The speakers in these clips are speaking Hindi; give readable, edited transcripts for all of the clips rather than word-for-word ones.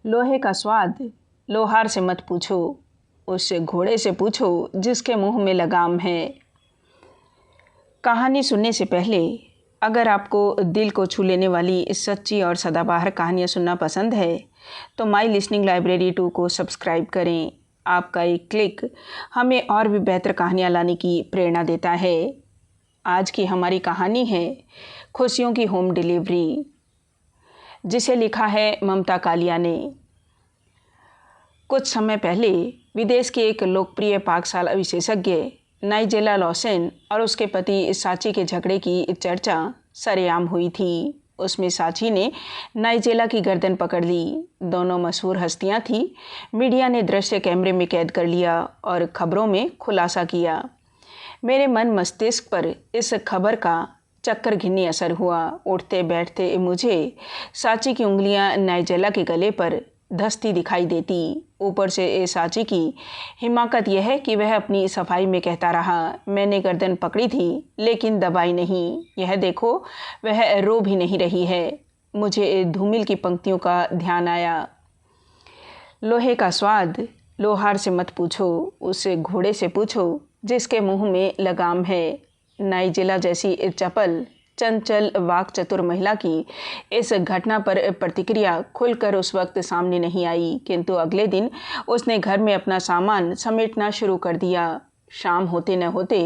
लोहे का स्वाद लोहार से मत पूछो, उस घोड़े से पूछो जिसके मुंह में लगाम है। कहानी सुनने से पहले अगर आपको दिल को छू लेने वाली सच्ची और सदाबहार कहानियाँ सुनना पसंद है तो माई लिसनिंग लाइब्रेरी 2 को सब्सक्राइब करें। आपका एक क्लिक हमें और भी बेहतर कहानियाँ लाने की प्रेरणा देता है। आज की हमारी कहानी है खुशियों की होम डिलीवरी, जिसे लिखा है ममता कालिया ने। कुछ समय पहले विदेश के एक लोकप्रिय पाकशाला विशेषज्ञ नाइजेला लॉसन और उसके पति साची के झगड़े की चर्चा सरेआम हुई थी। उसमें साची ने नाइजेला की गर्दन पकड़ ली। दोनों मशहूर हस्तियां थीं। मीडिया ने दृश्य कैमरे में कैद कर लिया और खबरों में खुलासा किया। मेरे मन मस्तिष्क पर इस खबर का चक्कर घिन्नी असर हुआ। उठते बैठते मुझे साची की उंगलियां नाइजेला के गले पर धंसती दिखाई देती। ऊपर से साची की हिमाकत यह है कि वह अपनी सफाई में कहता रहा, मैंने गर्दन पकड़ी थी लेकिन दबाई नहीं। यह देखो, वह रो भी नहीं रही है। मुझे धूमिल की पंक्तियों का ध्यान आया। लोहे का स्वाद लोहार से मत पूछो, उस घोड़े से पूछो जिसके मुंह में लगाम है। नाइजेला जैसी चपल चंचल वाक चतुर महिला की इस घटना पर प्रतिक्रिया खुलकर उस वक्त सामने नहीं आई, किंतु अगले दिन उसने घर में अपना सामान समेटना शुरू कर दिया। शाम होते न होते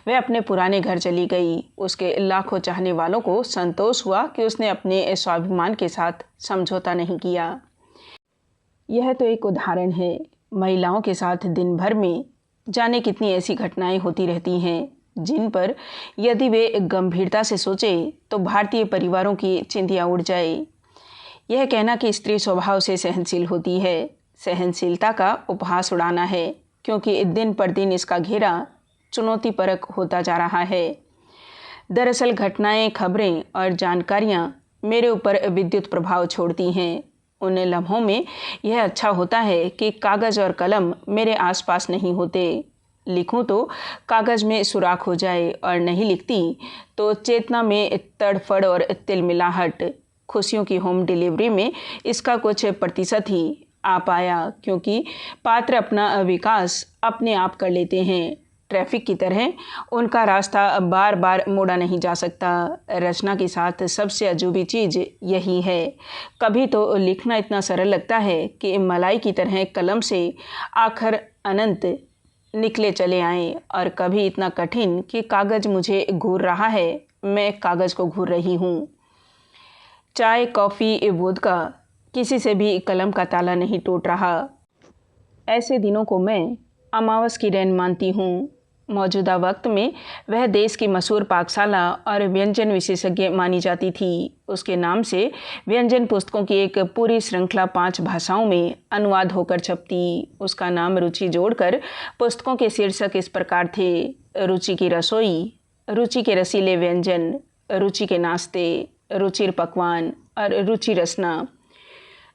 वह अपने पुराने घर चली गई। उसके लाखों चाहने वालों को संतोष हुआ कि उसने अपने स्वाभिमान के साथ समझौता नहीं किया। यह तो एक उदाहरण है। महिलाओं के साथ दिन भर में जाने कितनी ऐसी घटनाएं होती रहती हैं जिन पर यदि वे गंभीरता से सोचे तो भारतीय परिवारों की चिंधियाँ उड़ जाए। यह कहना कि स्त्री स्वभाव से सहनशील होती है, सहनशीलता का उपहास उड़ाना है, क्योंकि दिन पर दिन इसका घेरा चुनौतीपरक होता जा रहा है। दरअसल घटनाएं, खबरें और जानकारियां मेरे ऊपर विद्युत प्रभाव छोड़ती हैं। उन लम्हों में यह अच्छा होता है कि कागज़ और कलम मेरे आसपास नहीं होते। लिखूं तो कागज़ में सुराख हो जाए और नहीं लिखती तो चेतना में तड़फड़ और तिलमिलाहट। खुशियों की होम डिलीवरी में इसका कुछ प्रतिशत ही आ पाया, क्योंकि पात्र अपना विकास अपने आप कर लेते हैं। ट्रैफिक की तरह उनका रास्ता बार बार मोड़ा नहीं जा सकता। रचना के साथ सबसे अजूबी चीज़ यही है। कभी तो लिखना इतना सरल लगता है कि मलाई की तरह कलम से आखिर अनंत निकले चले आएं, और कभी इतना कठिन कि कागज़ मुझे घूर रहा है, मैं कागज़ को घूर रही हूँ। चाय, कॉफ़ी, वोदका, किसी से भी कलम का ताला नहीं टूट रहा। ऐसे दिनों को मैं अमावस की रैन मानती हूँ। मौजूदा वक्त में वह देश की मशहूर पाकशाला और व्यंजन विशेषज्ञ मानी जाती थी। उसके नाम से व्यंजन पुस्तकों की एक पूरी श्रृंखला 5 भाषाओं में अनुवाद होकर छपती। उसका नाम रुचि जोड़कर पुस्तकों के शीर्षक इस प्रकार थे: रुचि की रसोई, रुचि के रसीले व्यंजन, रुचि के नाश्ते, रुचिर पकवान और रुचि रसना।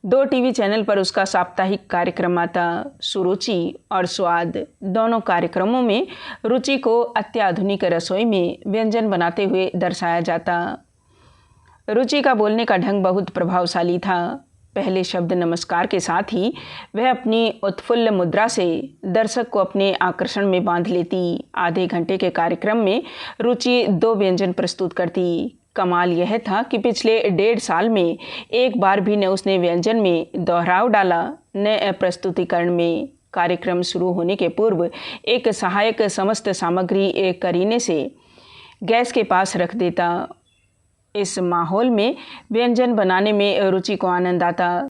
2 टीवी चैनल पर उसका साप्ताहिक कार्यक्रम आता, सुरुचि और स्वाद। दोनों कार्यक्रमों में रुचि को अत्याधुनिक रसोई में व्यंजन बनाते हुए दर्शाया जाता। रुचि का बोलने का ढंग बहुत प्रभावशाली था। पहले शब्द नमस्कार के साथ ही वह अपनी उत्फुल्ल मुद्रा से दर्शक को अपने आकर्षण में बांध लेती। आधे घंटे के कार्यक्रम में रुचि 2 व्यंजन प्रस्तुत करती। कमाल यह था कि पिछले 1.5 साल में एक बार भी न उसने व्यंजन में दोहराव डाला, न प्रस्तुतिकरण में। कार्यक्रम शुरू होने के पूर्व एक सहायक समस्त सामग्री करीने से गैस के पास रख देता। इस माहौल में व्यंजन बनाने में रुचि को आनंद आता,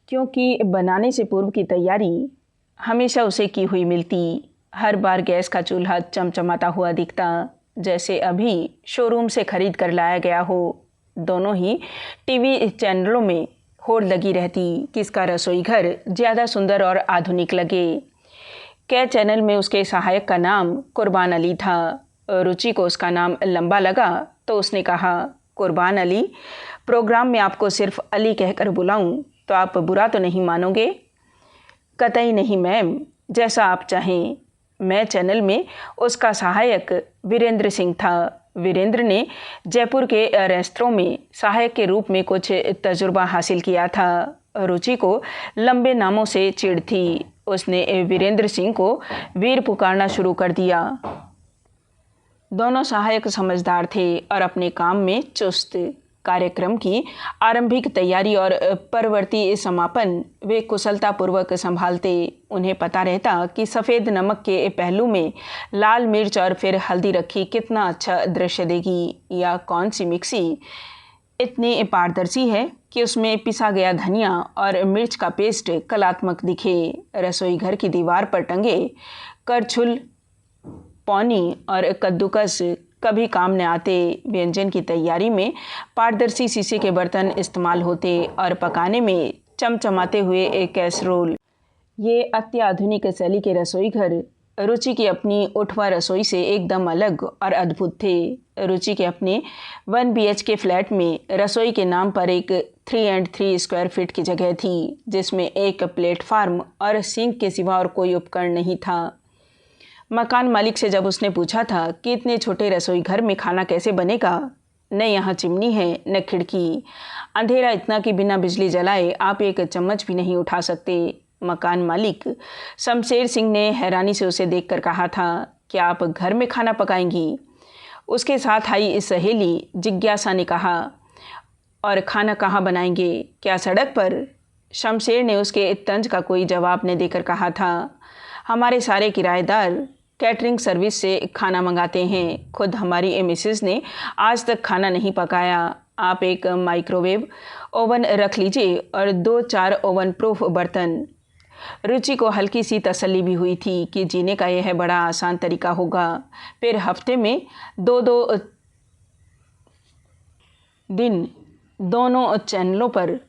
क्योंकि बनाने से पूर्व की तैयारी हमेशा उसे की हुई मिलती। हर बार गैस का चूल्हा चमचमाता हुआ दिखता, जैसे अभी शोरूम से खरीद कर लाया गया हो। दोनों ही टीवी चैनलों में होड़ लगी रहती कि इसका रसोई घर ज़्यादा सुंदर और आधुनिक लगे। कै चैनल में उसके सहायक का नाम कुर्बान अली था। रुचि को उसका नाम लंबा लगा तो उसने कहा, कुर्बान अली, प्रोग्राम में आपको सिर्फ अली कहकर बुलाऊं तो आप बुरा तो नहीं मानोगे? कतई नहीं मैम, जैसा आप चाहें। मैं चैनल में उसका सहायक वीरेंद्र सिंह था। वीरेंद्र ने जयपुर के रेस्तरों में सहायक के रूप में कुछ तजुर्बा हासिल किया था। रुचि को लंबे नामों से चिढ़ थी। उसने वीरेंद्र सिंह को वीर पुकारना शुरू कर दिया। दोनों सहायक समझदार थे और अपने काम में चुस्त। कार्यक्रम की आरंभिक तैयारी और परवर्ती समापन वे कुशलतापूर्वक संभालते। उन्हें पता रहता कि सफ़ेद नमक के पहलू में लाल मिर्च और फिर हल्दी रखी कितना अच्छा दृश्य देगी, या कौन सी मिक्सी इतनी पारदर्शी है कि उसमें पिसा गया धनिया और मिर्च का पेस्ट कलात्मक दिखे। रसोई घर की दीवार पर टंगे करछुल, पौनी और कद्दूकस कभी काम न आते। व्यंजन की तैयारी में पारदर्शी शीशे के बर्तन इस्तेमाल होते और पकाने में चमचमाते हुए एक कैसरोल। ये अत्याधुनिक शैली के रसोई घर रुचि की अपनी उठवा रसोई से एकदम अलग और अद्भुत थे। रुचि के अपने 1 BHK फ्लैट में रसोई के नाम पर एक 3 स्क्वायर फीट की जगह थी, जिसमें एक प्लेटफार्म और सिंक के सिवा और कोई उपकरण नहीं था। मकान मालिक से जब उसने पूछा था कि इतने छोटे रसोई घर में खाना कैसे बनेगा, न यहाँ चिमनी है न खिड़की, अंधेरा इतना कि बिना बिजली जलाए आप एक चम्मच भी नहीं उठा सकते। मकान मालिक शमशेर सिंह ने हैरानी से उसे देखकर कहा था, क्या आप घर में खाना पकाएंगी? उसके साथ आई इस सहेली जिज्ञासा ने कहा, और खाना कहाँ बनाएंगे, क्या सड़क पर? शमशेर ने उसके तंज का कोई जवाब न देकर कहा था, हमारे सारे किराएदार कैटरिंग सर्विस से खाना मंगाते हैं। खुद हमारी मिसेस ने आज तक खाना नहीं पकाया। आप एक माइक्रोवेव ओवन रख लीजिए और 2-4 ओवन प्रूफ बर्तन। रुचि को हल्की सी तसल्ली भी हुई थी कि जीने का यह बड़ा आसान तरीका होगा। फिर हफ्ते में 2-2 दिन दोनों चैनलों पर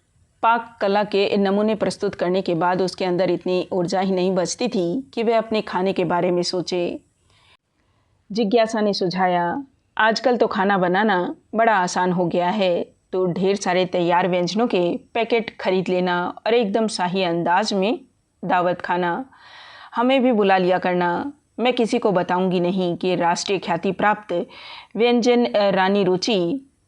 पाक कला के नमूने प्रस्तुत करने के बाद उसके अंदर इतनी ऊर्जा ही नहीं बचती थी कि वह अपने खाने के बारे में सोचे। जिज्ञासा ने सुझाया, आजकल तो खाना बनाना बड़ा आसान हो गया है, तो ढेर सारे तैयार व्यंजनों के पैकेट खरीद लेना और एकदम शाही अंदाज में दावत खाना। हमें भी बुला लिया करना। मैं किसी को बताऊंगी नहीं कि राष्ट्रीय ख्याति प्राप्त व्यंजन रानी रुचि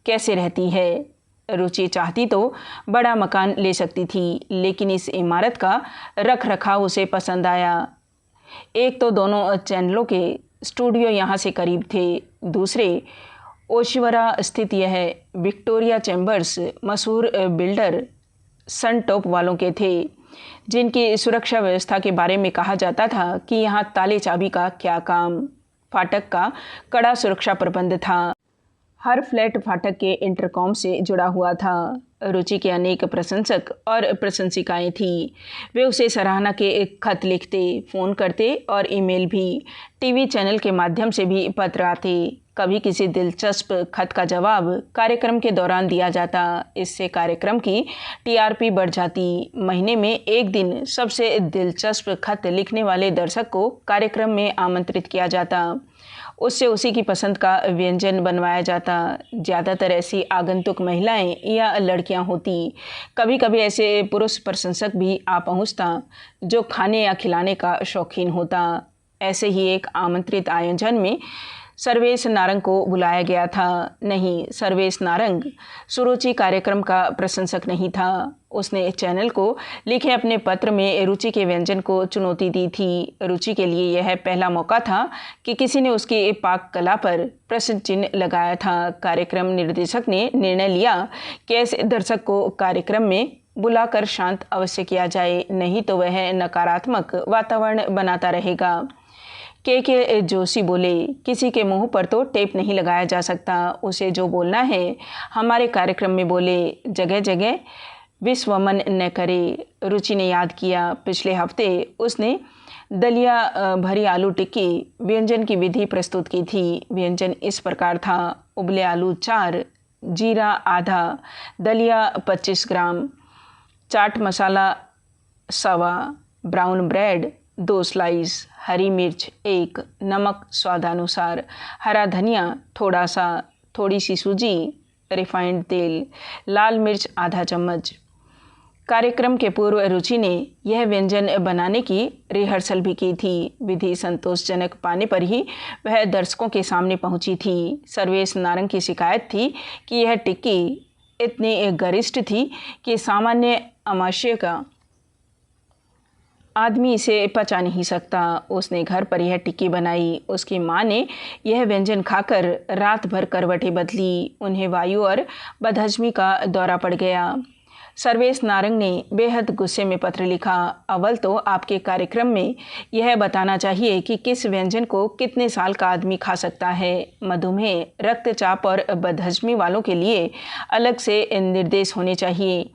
कैसे रहती है। रुचि चाहती तो बड़ा मकान ले सकती थी, लेकिन इस इमारत का रख रखाव उसे पसंद आया। एक तो दोनों चैनलों के स्टूडियो यहाँ से करीब थे, दूसरे ओशिवरा स्थित यह विक्टोरिया चैम्बर्स मशहूर बिल्डर सन टॉप वालों के थे, जिनकी सुरक्षा व्यवस्था के बारे में कहा जाता था कि यहाँ ताले चाबी का क्या काम। फाटक का कड़ा सुरक्षा प्रबंध था। हर फ्लैट फाटक के इंटरकॉम से जुड़ा हुआ था। रुचि के अनेक प्रशंसक और प्रशंसिकाएं थीं। वे उसे सराहना के एक खत लिखते, फ़ोन करते और ईमेल भी, टीवी चैनल के माध्यम से भी पत्र आते। कभी किसी दिलचस्प खत का जवाब कार्यक्रम के दौरान दिया जाता। इससे कार्यक्रम की टीआरपी बढ़ जाती। महीने में एक दिन सबसे दिलचस्प खत लिखने वाले दर्शक को कार्यक्रम में आमंत्रित किया जाता। उससे उसी की पसंद का व्यंजन बनवाया जाता। ज़्यादातर ऐसी आगंतुक महिलाएं या लड़कियां होती। कभी कभी ऐसे पुरुष प्रशंसक भी आ पहुंचता जो खाने या खिलाने का शौकीन होता। ऐसे ही एक आमंत्रित आयोजन में सर्वेश नारंग को बुलाया गया था। नहीं, सर्वेश नारंग सुरुचि कार्यक्रम का प्रशंसक नहीं था। उसने चैनल को लिखे अपने पत्र में रुचि के व्यंजन को चुनौती दी थी। रुचि के लिए यह पहला मौका था कि किसी ने उसकी पाक कला पर प्रश्न चिन्ह लगाया था। कार्यक्रम निर्देशक ने निर्णय लिया कि ऐसे दर्शक को कार्यक्रम में बुलाकर शांत अवश्य किया जाए, नहीं तो वह नकारात्मक वातावरण बनाता रहेगा। के जोशी बोले, किसी के मुंह पर तो टेप नहीं लगाया जा सकता। उसे जो बोलना है हमारे कार्यक्रम में बोले, जगह जगह विश्वमन न करे। रुचि ने याद किया, पिछले हफ्ते उसने दलिया भरी आलू टिक्की व्यंजन की विधि प्रस्तुत की थी। व्यंजन इस प्रकार था: उबले आलू 4, जीरा आधा, दलिया 25 ग्राम, chaat masala 1.25, brown bread 2 slice, हरी मिर्च 1, नमक स्वादानुसार, हरा धनिया थोड़ा सा, थोड़ी सी सूजी, रिफाइंड तेल, लाल मिर्च आधा चम्मच। कार्यक्रम के पूर्व रुचि ने यह व्यंजन बनाने की रिहर्सल भी की थी। विधि संतोषजनक पाने पर ही वह दर्शकों के सामने पहुंची थी। सर्वेश नारंग की शिकायत थी कि यह टिक्की इतनी गरिष्ठ थी कि सामान्य आमाशय का आदमी इसे पचा नहीं सकता। उसने घर पर यह टिक्की बनाई। उसकी माँ ने यह व्यंजन खाकर रात भर करवटें बदली। उन्हें वायु और बदहजमी का दौरा पड़ गया। सर्वेश नारंग ने बेहद गुस्से में पत्र लिखा, अव्वल तो आपके कार्यक्रम में यह बताना चाहिए कि किस व्यंजन को कितने साल का आदमी खा सकता है। मधुमेह, रक्तचाप और बदहजमी वालों के लिए अलग से निर्देश होने चाहिए।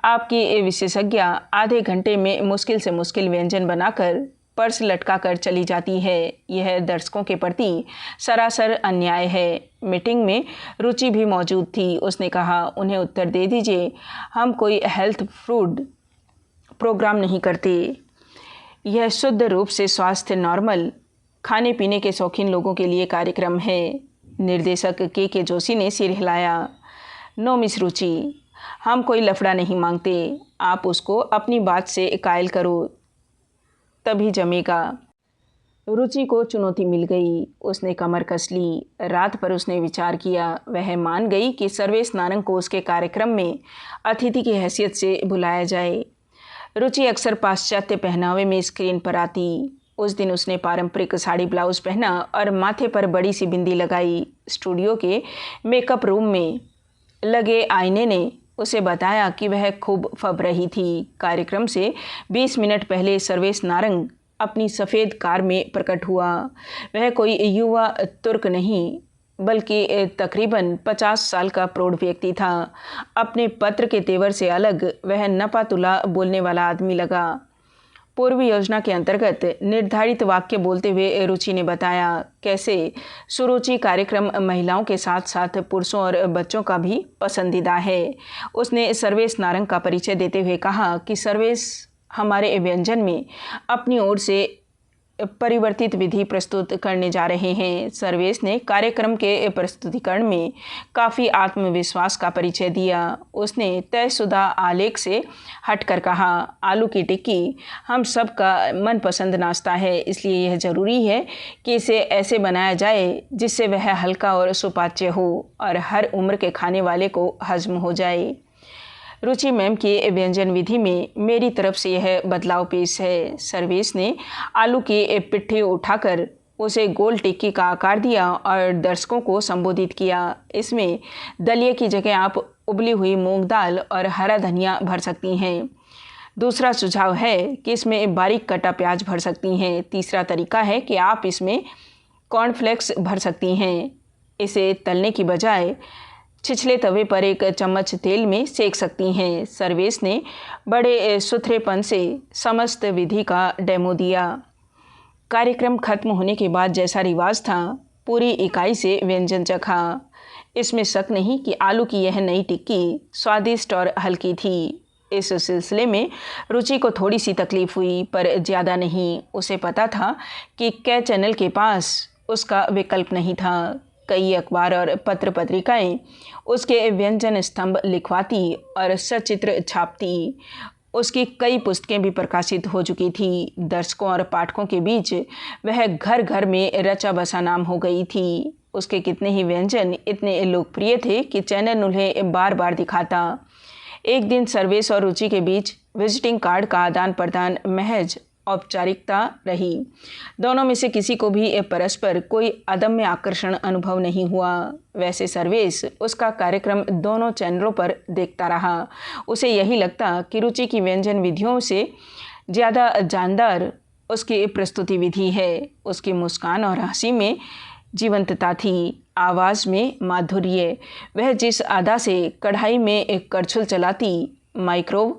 आपकी विशेषज्ञ आधे घंटे में मुश्किल से मुश्किल व्यंजन बनाकर पर्स लटका कर चली जाती है। यह दर्शकों के प्रति सरासर अन्याय है। मीटिंग में रुचि भी मौजूद थी। उसने कहा, उन्हें उत्तर दे दीजिए, हम कोई हेल्थ फूड प्रोग्राम नहीं करते। यह शुद्ध रूप से स्वास्थ्य नॉर्मल खाने पीने के शौकीन लोगों के लिए कार्यक्रम है। निर्देशक के जोशी ने सिर हिलाया। नो मिस रुचि, हम कोई लफड़ा नहीं मांगते। आप उसको अपनी बात से कायल करो, तभी जमेगा। रुचि को चुनौती मिल गई। उसने कमर कस ली। रात पर उसने विचार किया। वह मान गई कि सर्वेश नारंग को उसके कार्यक्रम में अतिथि की हैसियत से बुलाया जाए। रुचि अक्सर पाश्चात्य पहनावे में स्क्रीन पर आती। उस दिन उसने पारंपरिक साड़ी ब्लाउज पहना और माथे पर बड़ी सी बिंदी लगाई। स्टूडियो के मेकअप रूम में लगे आईने ने उसे बताया कि वह खूब फब रही थी। कार्यक्रम से 20 मिनट पहले सर्वेश नारंग अपनी सफ़ेद कार में प्रकट हुआ। वह कोई युवा तुर्क नहीं बल्कि तकरीबन 50 साल का प्रौढ़ व्यक्ति था। अपने पत्र के तेवर से अलग वह नपातुला बोलने वाला आदमी लगा। पूर्व योजना के अंतर्गत निर्धारित वाक्य बोलते हुए रुचि ने बताया कैसे सुरुचि कार्यक्रम महिलाओं के साथ साथ पुरुषों और बच्चों का भी पसंदीदा है। उसने सर्वेश नारंग का परिचय देते हुए कहा कि सर्वेश हमारे व्यंजन में अपनी ओर से परिवर्तित विधि प्रस्तुत करने जा रहे हैं। सर्वेश ने कार्यक्रम के प्रस्तुतिकरण में काफ़ी आत्मविश्वास का परिचय दिया। उसने तयशुदा आलेख से हटकर कहा, आलू की टिक्की हम सब का मनपसंद नाश्ता है, इसलिए यह ज़रूरी है कि इसे ऐसे बनाया जाए जिससे वह हल्का और सुपाच्य हो और हर उम्र के खाने वाले को हजम हो जाए। रुचि मैम की व्यंजन विधि में मेरी तरफ से यह बदलाव पेश है। सर्वेश ने आलू की पिट्ठी उठाकर उसे गोल टिक्की का आकार दिया और दर्शकों को संबोधित किया। इसमें दलिए की जगह आप उबली हुई मूंग दाल और हरा धनिया भर सकती हैं। दूसरा सुझाव है कि इसमें बारीक कटा प्याज भर सकती हैं। तीसरा तरीका है कि आप इसमें कॉर्नफ्लेक्स भर सकती हैं। इसे तलने की बजाय छिछले तवे पर एक चम्मच तेल में सेक सकती हैं। सर्वेश ने बड़े सुथरेपन से समस्त विधि का डेमो दिया। कार्यक्रम खत्म होने के बाद जैसा रिवाज था, पूरी इकाई से व्यंजन चखा। इसमें शक नहीं कि आलू की यह नई टिक्की स्वादिष्ट और हल्की थी। इस सिलसिले में रुचि को थोड़ी सी तकलीफ हुई, पर ज़्यादा नहीं। उसे पता था कि के चैनल के पास उसका विकल्प नहीं था। कई अखबार और पत्र पत्रिकाएं उसके व्यंजन स्तंभ लिखवाती और सचित्र छापती। उसकी कई पुस्तकें भी प्रकाशित हो चुकी थी। दर्शकों और पाठकों के बीच वह घर घर में रचा बसा नाम हो गई थी। उसके कितने ही व्यंजन इतने लोकप्रिय थे कि चैनल उन्हें बार बार दिखाता। एक दिन सर्वेश और रुचि के बीच विजिटिंग कार्ड का आदान प्रदान महज औपचारिकता रही। दोनों में से किसी को भी परस्पर कोई अदम्य आकर्षण अनुभव नहीं हुआ। वैसे सर्वेश उसका कार्यक्रम दोनों चैनलों पर देखता रहा। उसे यही लगता कि रुचि की व्यंजन विधियों से ज़्यादा जानदार उसकी प्रस्तुति विधि है। उसकी मुस्कान और हंसी में जीवंतता थी, आवाज़ में माधुर्य। वह जिस अदा से कढ़ाई में एक करछुल चलाती, माइक्रोव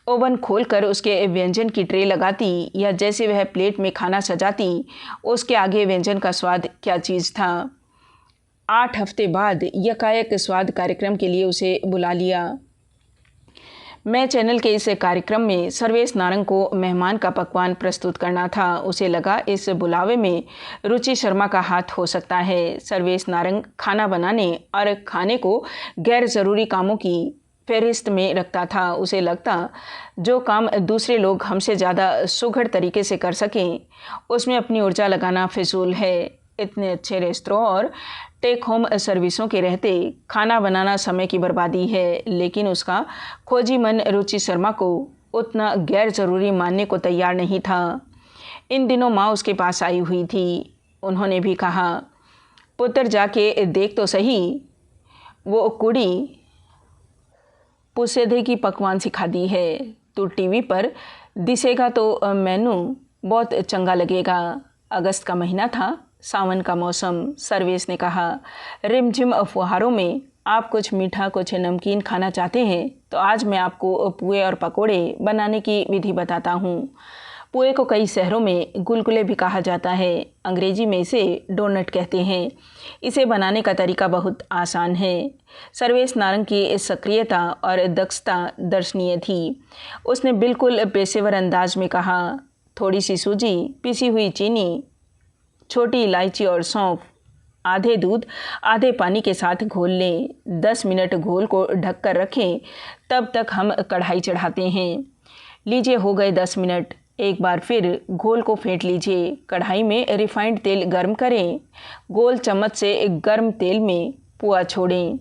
ओवन खोलकर उसके व्यंजन की ट्रे लगाती, या जैसे वह प्लेट में खाना सजाती, उसके आगे व्यंजन का स्वाद क्या चीज़ था। 8 हफ्ते बाद यकायक स्वाद कार्यक्रम के लिए उसे बुला लिया। मैं चैनल के इस कार्यक्रम में सर्वेश नारंग को मेहमान का पकवान प्रस्तुत करना था। उसे लगा इस बुलावे में रुचि शर्मा का हाथ हो सकता है। सर्वेश नारंग खाना बनाने और खाने को गैर ज़रूरी कामों की फहरिस्त में रखता था। उसे लगता जो काम दूसरे लोग हमसे ज़्यादा सुघड़ तरीके से कर सकें, उसमें अपनी ऊर्जा लगाना फिजूल है। इतने अच्छे रेस्तरां और टेक होम सर्विसों के रहते खाना बनाना समय की बर्बादी है, लेकिन उसका खोजी मन रुचि शर्मा को उतना गैर ज़रूरी मानने को तैयार नहीं था। इन दिनों माँ उसके पास आई हुई थी। उन्होंने भी कहा, पुत्र जाके देख तो सही, वो कुड़ी पुसेधे की पकवान सिखा दी है। तू टीवी पर दिसेगा तो मैनू बहुत चंगा लगेगा। अगस्त का महीना था, सावन का मौसम। सर्वेश ने कहा, रिमझिम फुहारों में आप कुछ मीठा कुछ नमकीन खाना चाहते हैं तो आज मैं आपको पुए और पकोड़े बनाने की विधि बताता हूँ। पुए को कई शहरों में गुलगुले भी कहा जाता है। अंग्रेजी में इसे डोनट कहते हैं। इसे बनाने का तरीका बहुत आसान है। सर्वेश नारंग की सक्रियता और दक्षता दर्शनीय थी। उसने बिल्कुल पेशेवर अंदाज में कहा, थोड़ी सी सूजी, पिसी हुई चीनी, छोटी इलायची और सौंफ, आधे दूध आधे पानी के साथ घोल लें। 10 मिनट घोल को ढककर रखें, तब तक हम कढ़ाई चढ़ाते हैं। लीजिए हो गए 10 मिनट। एक बार फिर घोल को फेंट लीजिए। कढ़ाई में रिफाइंड तेल गर्म करें। गोल चम्मच से गर्म तेल में पुआ छोड़ें।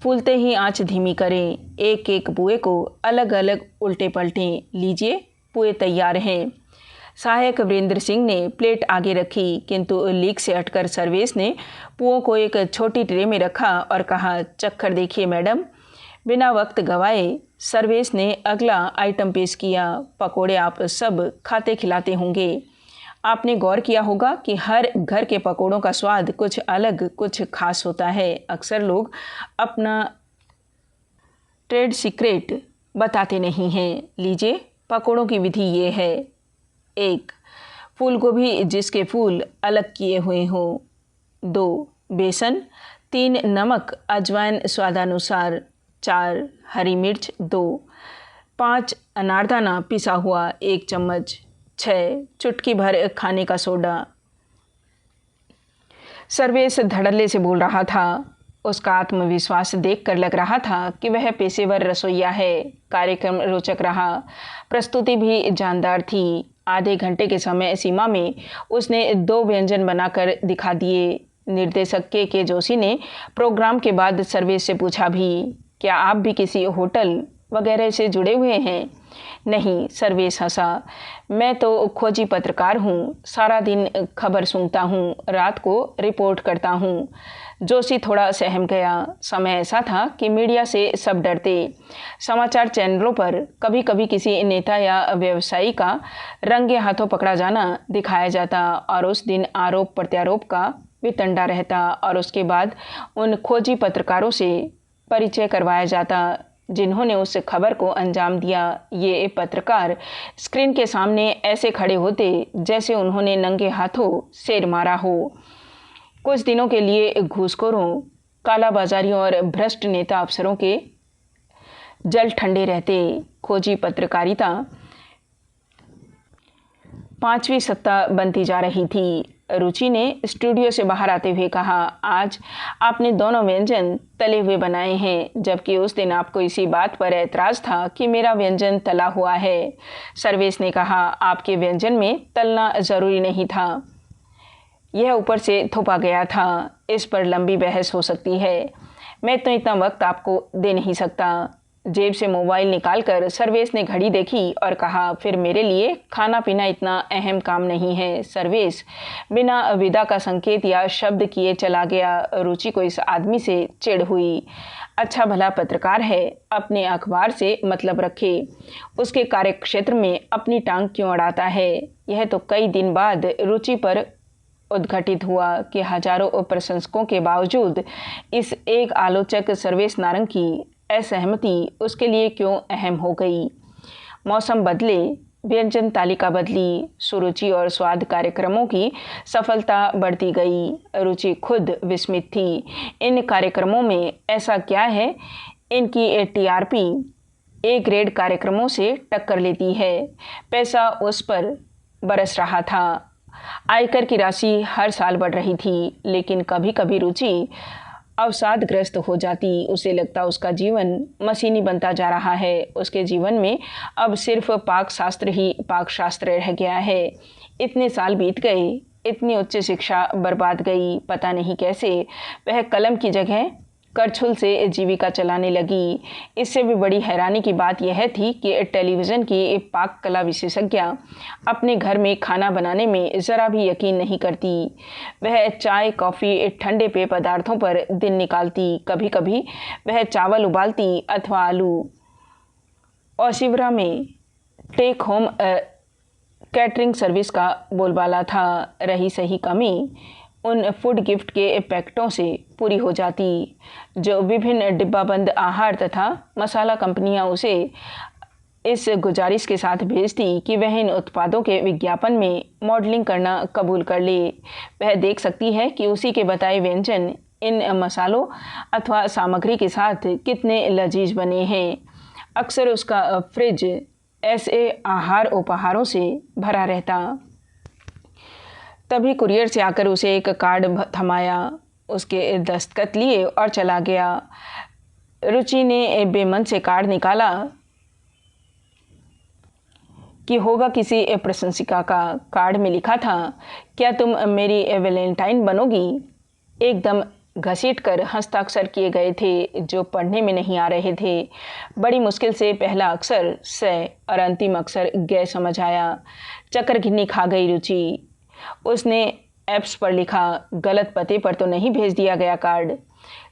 फूलते ही आंच धीमी करें। एक एक पुए को अलग अलग उल्टे पलटें। लीजिए पुए तैयार हैं। सहायक वीरेंद्र सिंह ने प्लेट आगे रखी, किंतु लीक से हटकर सर्वेश ने पुओं को एक छोटी ट्रे में रखा और कहा, चक्कर देखिए मैडम। बिना वक्त गवाए सर्वेश ने अगला आइटम पेश किया। पकोड़े आप सब खाते खिलाते होंगे। आपने गौर किया होगा कि हर घर के पकोड़ों का स्वाद कुछ अलग कुछ खास होता है। अक्सर लोग अपना ट्रेड सीक्रेट बताते नहीं हैं। लीजिए पकोड़ों की विधि ये है। 1. फूल गोभी जिसके फूल अलग किए हुए हों। 2. बेसन। 3. नमक अजवाइन स्वादानुसार। 4. हरी मिर्च 2. 5. अनारदाना पिसा हुआ 1 चम्मच। 6. चुटकी भर खाने का सोडा। सर्वेश धड़ल्ले से बोल रहा था। उसका आत्मविश्वास देखकर लग रहा था कि वह पेशेवर रसोइया है। कार्यक्रम रोचक रहा। प्रस्तुति भी जानदार थी। आधे घंटे के समय सीमा में उसने 2 व्यंजन बनाकर दिखा दिए। निर्देशक के जोशी ने प्रोग्राम के बाद सर्वेश से पूछा भी, क्या आप भी किसी होटल वगैरह से जुड़े हुए हैं? नहीं, सर्वेश हंसा। मैं तो खोजी पत्रकार हूँ। सारा दिन खबर सुनता हूँ, रात को रिपोर्ट करता हूँ। जोशी थोड़ा सहम गया। समय ऐसा था कि मीडिया से सब डरते। समाचार चैनलों पर कभी कभी किसी नेता या व्यवसायी का रंगे हाथों पकड़ा जाना दिखाया जाता और उस दिन आरोप प्रत्यारोप का वितंडा रहता और उसके बाद उन खोजी पत्रकारों से परिचय करवाया जाता जिन्होंने उस खबर को अंजाम दिया। ये पत्रकार स्क्रीन के सामने ऐसे खड़े होते जैसे उन्होंने नंगे हाथों शेर मारा हो। कुछ दिनों के लिए घूसखोरों, कालाबाजारियों और भ्रष्ट नेता अफसरों के जल ठंडे रहते। खोजी पत्रकारिता 5वीं सत्ता बनती जा रही थी। रुचि ने स्टूडियो से बाहर आते हुए कहा, आज आपने दोनों व्यंजन तले हुए बनाए हैं, जबकि उस दिन आपको इसी बात पर ऐतराज़ था कि मेरा व्यंजन तला हुआ है। सर्वेश ने कहा, आपके व्यंजन में तलना ज़रूरी नहीं था, यह ऊपर से थोपा गया था। इस पर लंबी बहस हो सकती है। मैं तो इतना वक्त आपको दे नहीं सकता। जेब से मोबाइल निकालकर सर्वेश ने घड़ी देखी और कहा, फिर मेरे लिए खाना पीना इतना अहम काम नहीं है। सर्वेश बिना विदा का संकेत या शब्द किए चला गया। रुचि को इस आदमी से चिढ़ हुई। अच्छा भला पत्रकार है, अपने अखबार से मतलब रखे, उसके कार्यक्षेत्र में अपनी टांग क्यों अड़ाता है। यह तो कई दिन बाद रुचि पर उद्घटित हुआ कि हजारों प्रशंसकों के बावजूद इस एक आलोचक सर्वेश नारंग की असहमति उसके लिए क्यों अहम हो गई। मौसम बदले, व्यंजन तालिका बदली, सुरुचि और स्वाद कार्यक्रमों की सफलता बढ़ती गई। रुचि खुद विस्मित थी। इन कार्यक्रमों में ऐसा क्या है, इनकी टीआरपी ए ग्रेड कार्यक्रमों से टक्कर लेती है। पैसा उस पर बरस रहा था। आयकर की राशि हर साल बढ़ रही थी, लेकिन कभी कभी रुचि अवसादग्रस्त हो जाती। उसे लगता उसका जीवन मशीनी बनता जा रहा है। उसके जीवन में अब सिर्फ पाक शास्त्र ही पाक शास्त्र रह गया है। इतने साल बीत गए, इतनी उच्च शिक्षा बर्बाद गई। पता नहीं कैसे वह कलम की जगह करछुल से जीविका चलाने लगी। इससे भी बड़ी हैरानी की बात यह थी कि टेलीविज़न की पाक कला विशेषज्ञ अपने घर में खाना बनाने में ज़रा भी यकीन नहीं करती। वह चाय, कॉफ़ी, ठंडे पेय पदार्थों पर दिन निकालती। कभी कभी वह चावल उबालती अथवा आलू। ओशिवरा में टेक होम कैटरिंग सर्विस का बोलबाला था। रही सही कमी उन फूड गिफ्ट के पैकेटों से पूरी हो जाती जो विभिन्न डिब्बाबंद आहार तथा मसाला कंपनियां उसे इस गुजारिश के साथ भेजती कि वह इन उत्पादों के विज्ञापन में मॉडलिंग करना कबूल कर ले। वह देख सकती है कि उसी के बताए व्यंजन इन मसालों अथवा सामग्री के साथ कितने लजीज बने हैं। अक्सर उसका फ्रिज ऐसे आहार उपहारों से भरा रहता। तभी कुरियर से आकर उसे एक कार्ड थमाया, उसके दस्तखत लिए और चला गया। रुचि ने बेमन से कार्ड निकाला कि होगा किसी प्रशंसिका का। कार्ड में लिखा था, क्या तुम मेरी वैलेंटाइन बनोगी? एकदम घसीट कर हस्ताक्षर किए गए थे जो पढ़ने में नहीं आ रहे थे। बड़ी मुश्किल से पहला अक्षर स और अंतिम अक्षर ग समझ आया। चक्कर घिन्नी खा गई रुचि। उसने ऐप्स पर लिखा, गलत पते पर तो नहीं भेज दिया गया कार्ड।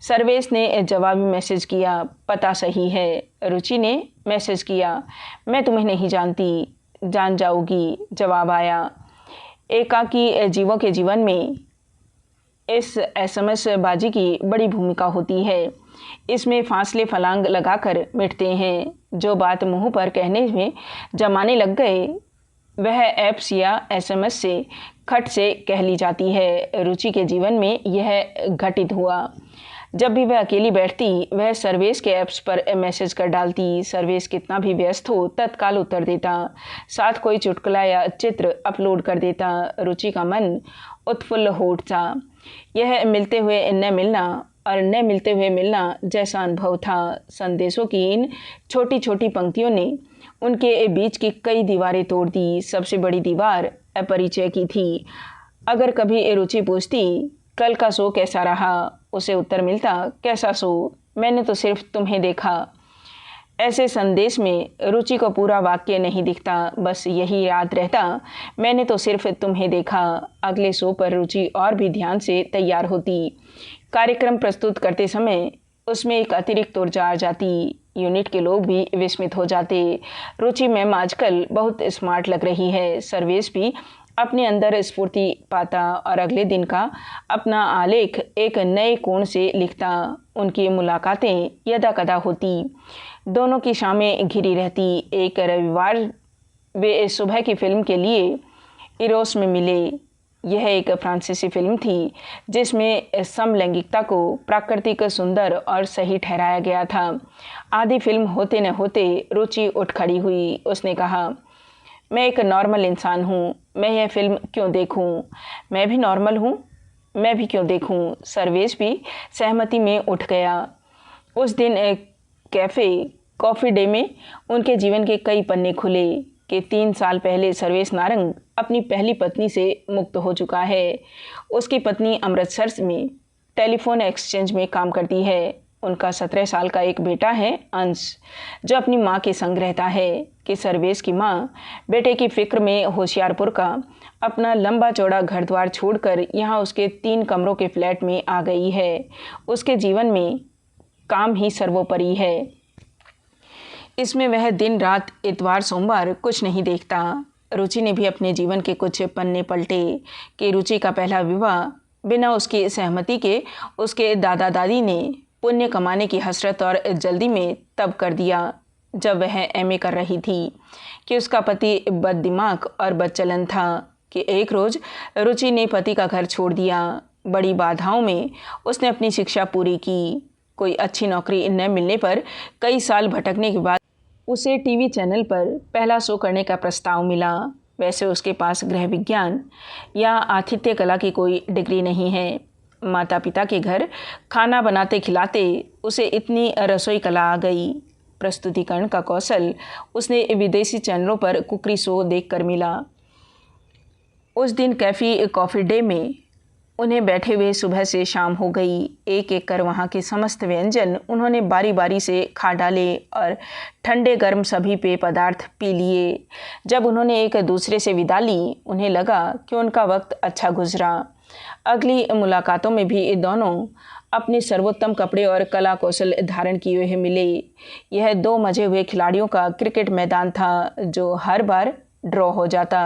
सर्वेश ने जवाबी मैसेज किया, पता सही है। रुचि ने मैसेज किया, मैं तुम्हें नहीं जानती, जान जाओगी। जवाब आया। एकाकी जीवों के जीवन में इस एसएमएस बाजी की बड़ी भूमिका होती है। इसमें फासले फलांग लगाकर मिटते हैं। जो बात मुंह पर कहने में जमाने लग गए वह ऐप्स या एसएमएस से खट से कह ली जाती है। रुचि के जीवन में यह घटित हुआ। जब भी वह अकेली बैठती वह सर्वेश के ऐप्स पर मैसेज कर डालती। सर्वेश कितना भी व्यस्त हो तत्काल उत्तर देता, साथ कोई चुटकुला या चित्र अपलोड कर देता। रुचि का मन उत्फुल्ल हो उठता। यह मिलते हुए न मिलना और न मिलते हुए मिलना जैसा अनुभव था। संदेशों की इन छोटी छोटी पंक्तियों ने उनके बीच की कई दीवारें तोड़ दी। सबसे बड़ी दीवार अपरिचय की थी। अगर कभी रुचि पूछती, कल का शो कैसा रहा, उसे उत्तर मिलता, कैसा शो, मैंने तो सिर्फ तुम्हें देखा। ऐसे संदेश में रुचि को पूरा वाक्य नहीं दिखता, बस यही याद रहता, मैंने तो सिर्फ तुम्हें देखा। अगले शो पर रुचि और भी ध्यान से तैयार होती। कार्यक्रम प्रस्तुत करते समय उसमें एक अतिरिक्त ऊर्जा आ जाती। यूनिट के लोग भी विस्मित हो जाते। रुचि मैम आजकल बहुत स्मार्ट लग रही है। सर्वेश भी अपने अंदर स्फूर्ति पाता और अगले दिन का अपना आलेख एक नए कोण से लिखता। उनकी मुलाकातें यदाकदा होती। दोनों की शामें घिरी रहती। एक रविवार वे सुबह की फिल्म के लिए इरोस में मिले। यह एक फ्रांसीसी फिल्म थी जिसमें समलैंगिकता को प्राकृतिक, सुंदर और सही ठहराया गया था। आधी फिल्म होते न होते रुचि उठ खड़ी हुई। उसने कहा, मैं एक नॉर्मल इंसान हूँ, मैं यह फिल्म क्यों देखूँ? मैं भी नॉर्मल हूँ, मैं भी क्यों देखूँ? सर्वेश भी सहमति में उठ गया। उस दिन कैफ़े कॉफ़ी डे में उनके जीवन के कई पन्ने खुले कि 3 साल पहले सर्वेश नारंग अपनी पहली पत्नी से मुक्त हो चुका है। उसकी पत्नी अमृतसर में टेलीफोन एक्सचेंज में काम करती है। उनका 17 साल का एक बेटा है, अंश, जो अपनी माँ के संग रहता है। कि सर्वेश की माँ बेटे की फिक्र में होशियारपुर का अपना लंबा चौड़ा घर द्वार छोड़कर यहाँ उसके 3 कमरों के फ्लैट में आ गई है। उसके जीवन में काम ही सर्वोपरि है। इसमें वह दिन रात, इतवार सोमवार कुछ नहीं देखता। रुचि ने भी अपने जीवन के कुछ पन्ने पलटे कि रुचि का पहला विवाह बिना उसकी सहमति के उसके दादा दादी ने पुण्य कमाने की हसरत और जल्दी में तब कर दिया जब वह एमए कर रही थी। कि उसका पति बददिमाग और बदचलन था। कि एक रोज़ रुचि ने पति का घर छोड़ दिया। बड़ी बाधाओं में उसने अपनी शिक्षा पूरी की। कोई अच्छी नौकरी न मिलने पर कई साल भटकने के बाद उसे टीवी चैनल पर पहला शो करने का प्रस्ताव मिला। वैसे उसके पास गृह विज्ञान या आतिथ्य कला की कोई डिग्री नहीं है। माता पिता के घर खाना बनाते खिलाते उसे इतनी रसोई कला आ गई। प्रस्तुतिकरण का कौशल उसने विदेशी चैनलों पर कुकरी शो देखकर मिला। उस दिन कैफ़ी कॉफ़ी डे में उन्हें बैठे हुए सुबह से शाम हो गई। एक एक कर वहाँ के समस्त व्यंजन उन्होंने बारी बारी से खा डाले और ठंडे गर्म सभी पेय पदार्थ पी लिए। जब उन्होंने एक दूसरे से विदा ली, उन्हें लगा कि उनका वक्त अच्छा गुजरा। अगली मुलाकातों में भी दोनों अपने सर्वोत्तम कपड़े और कला कौशल धारण किए हुए मिले। यह दो मजे हुए खिलाड़ियों का क्रिकेट मैदान था जो हर बार ड्रॉ हो जाता।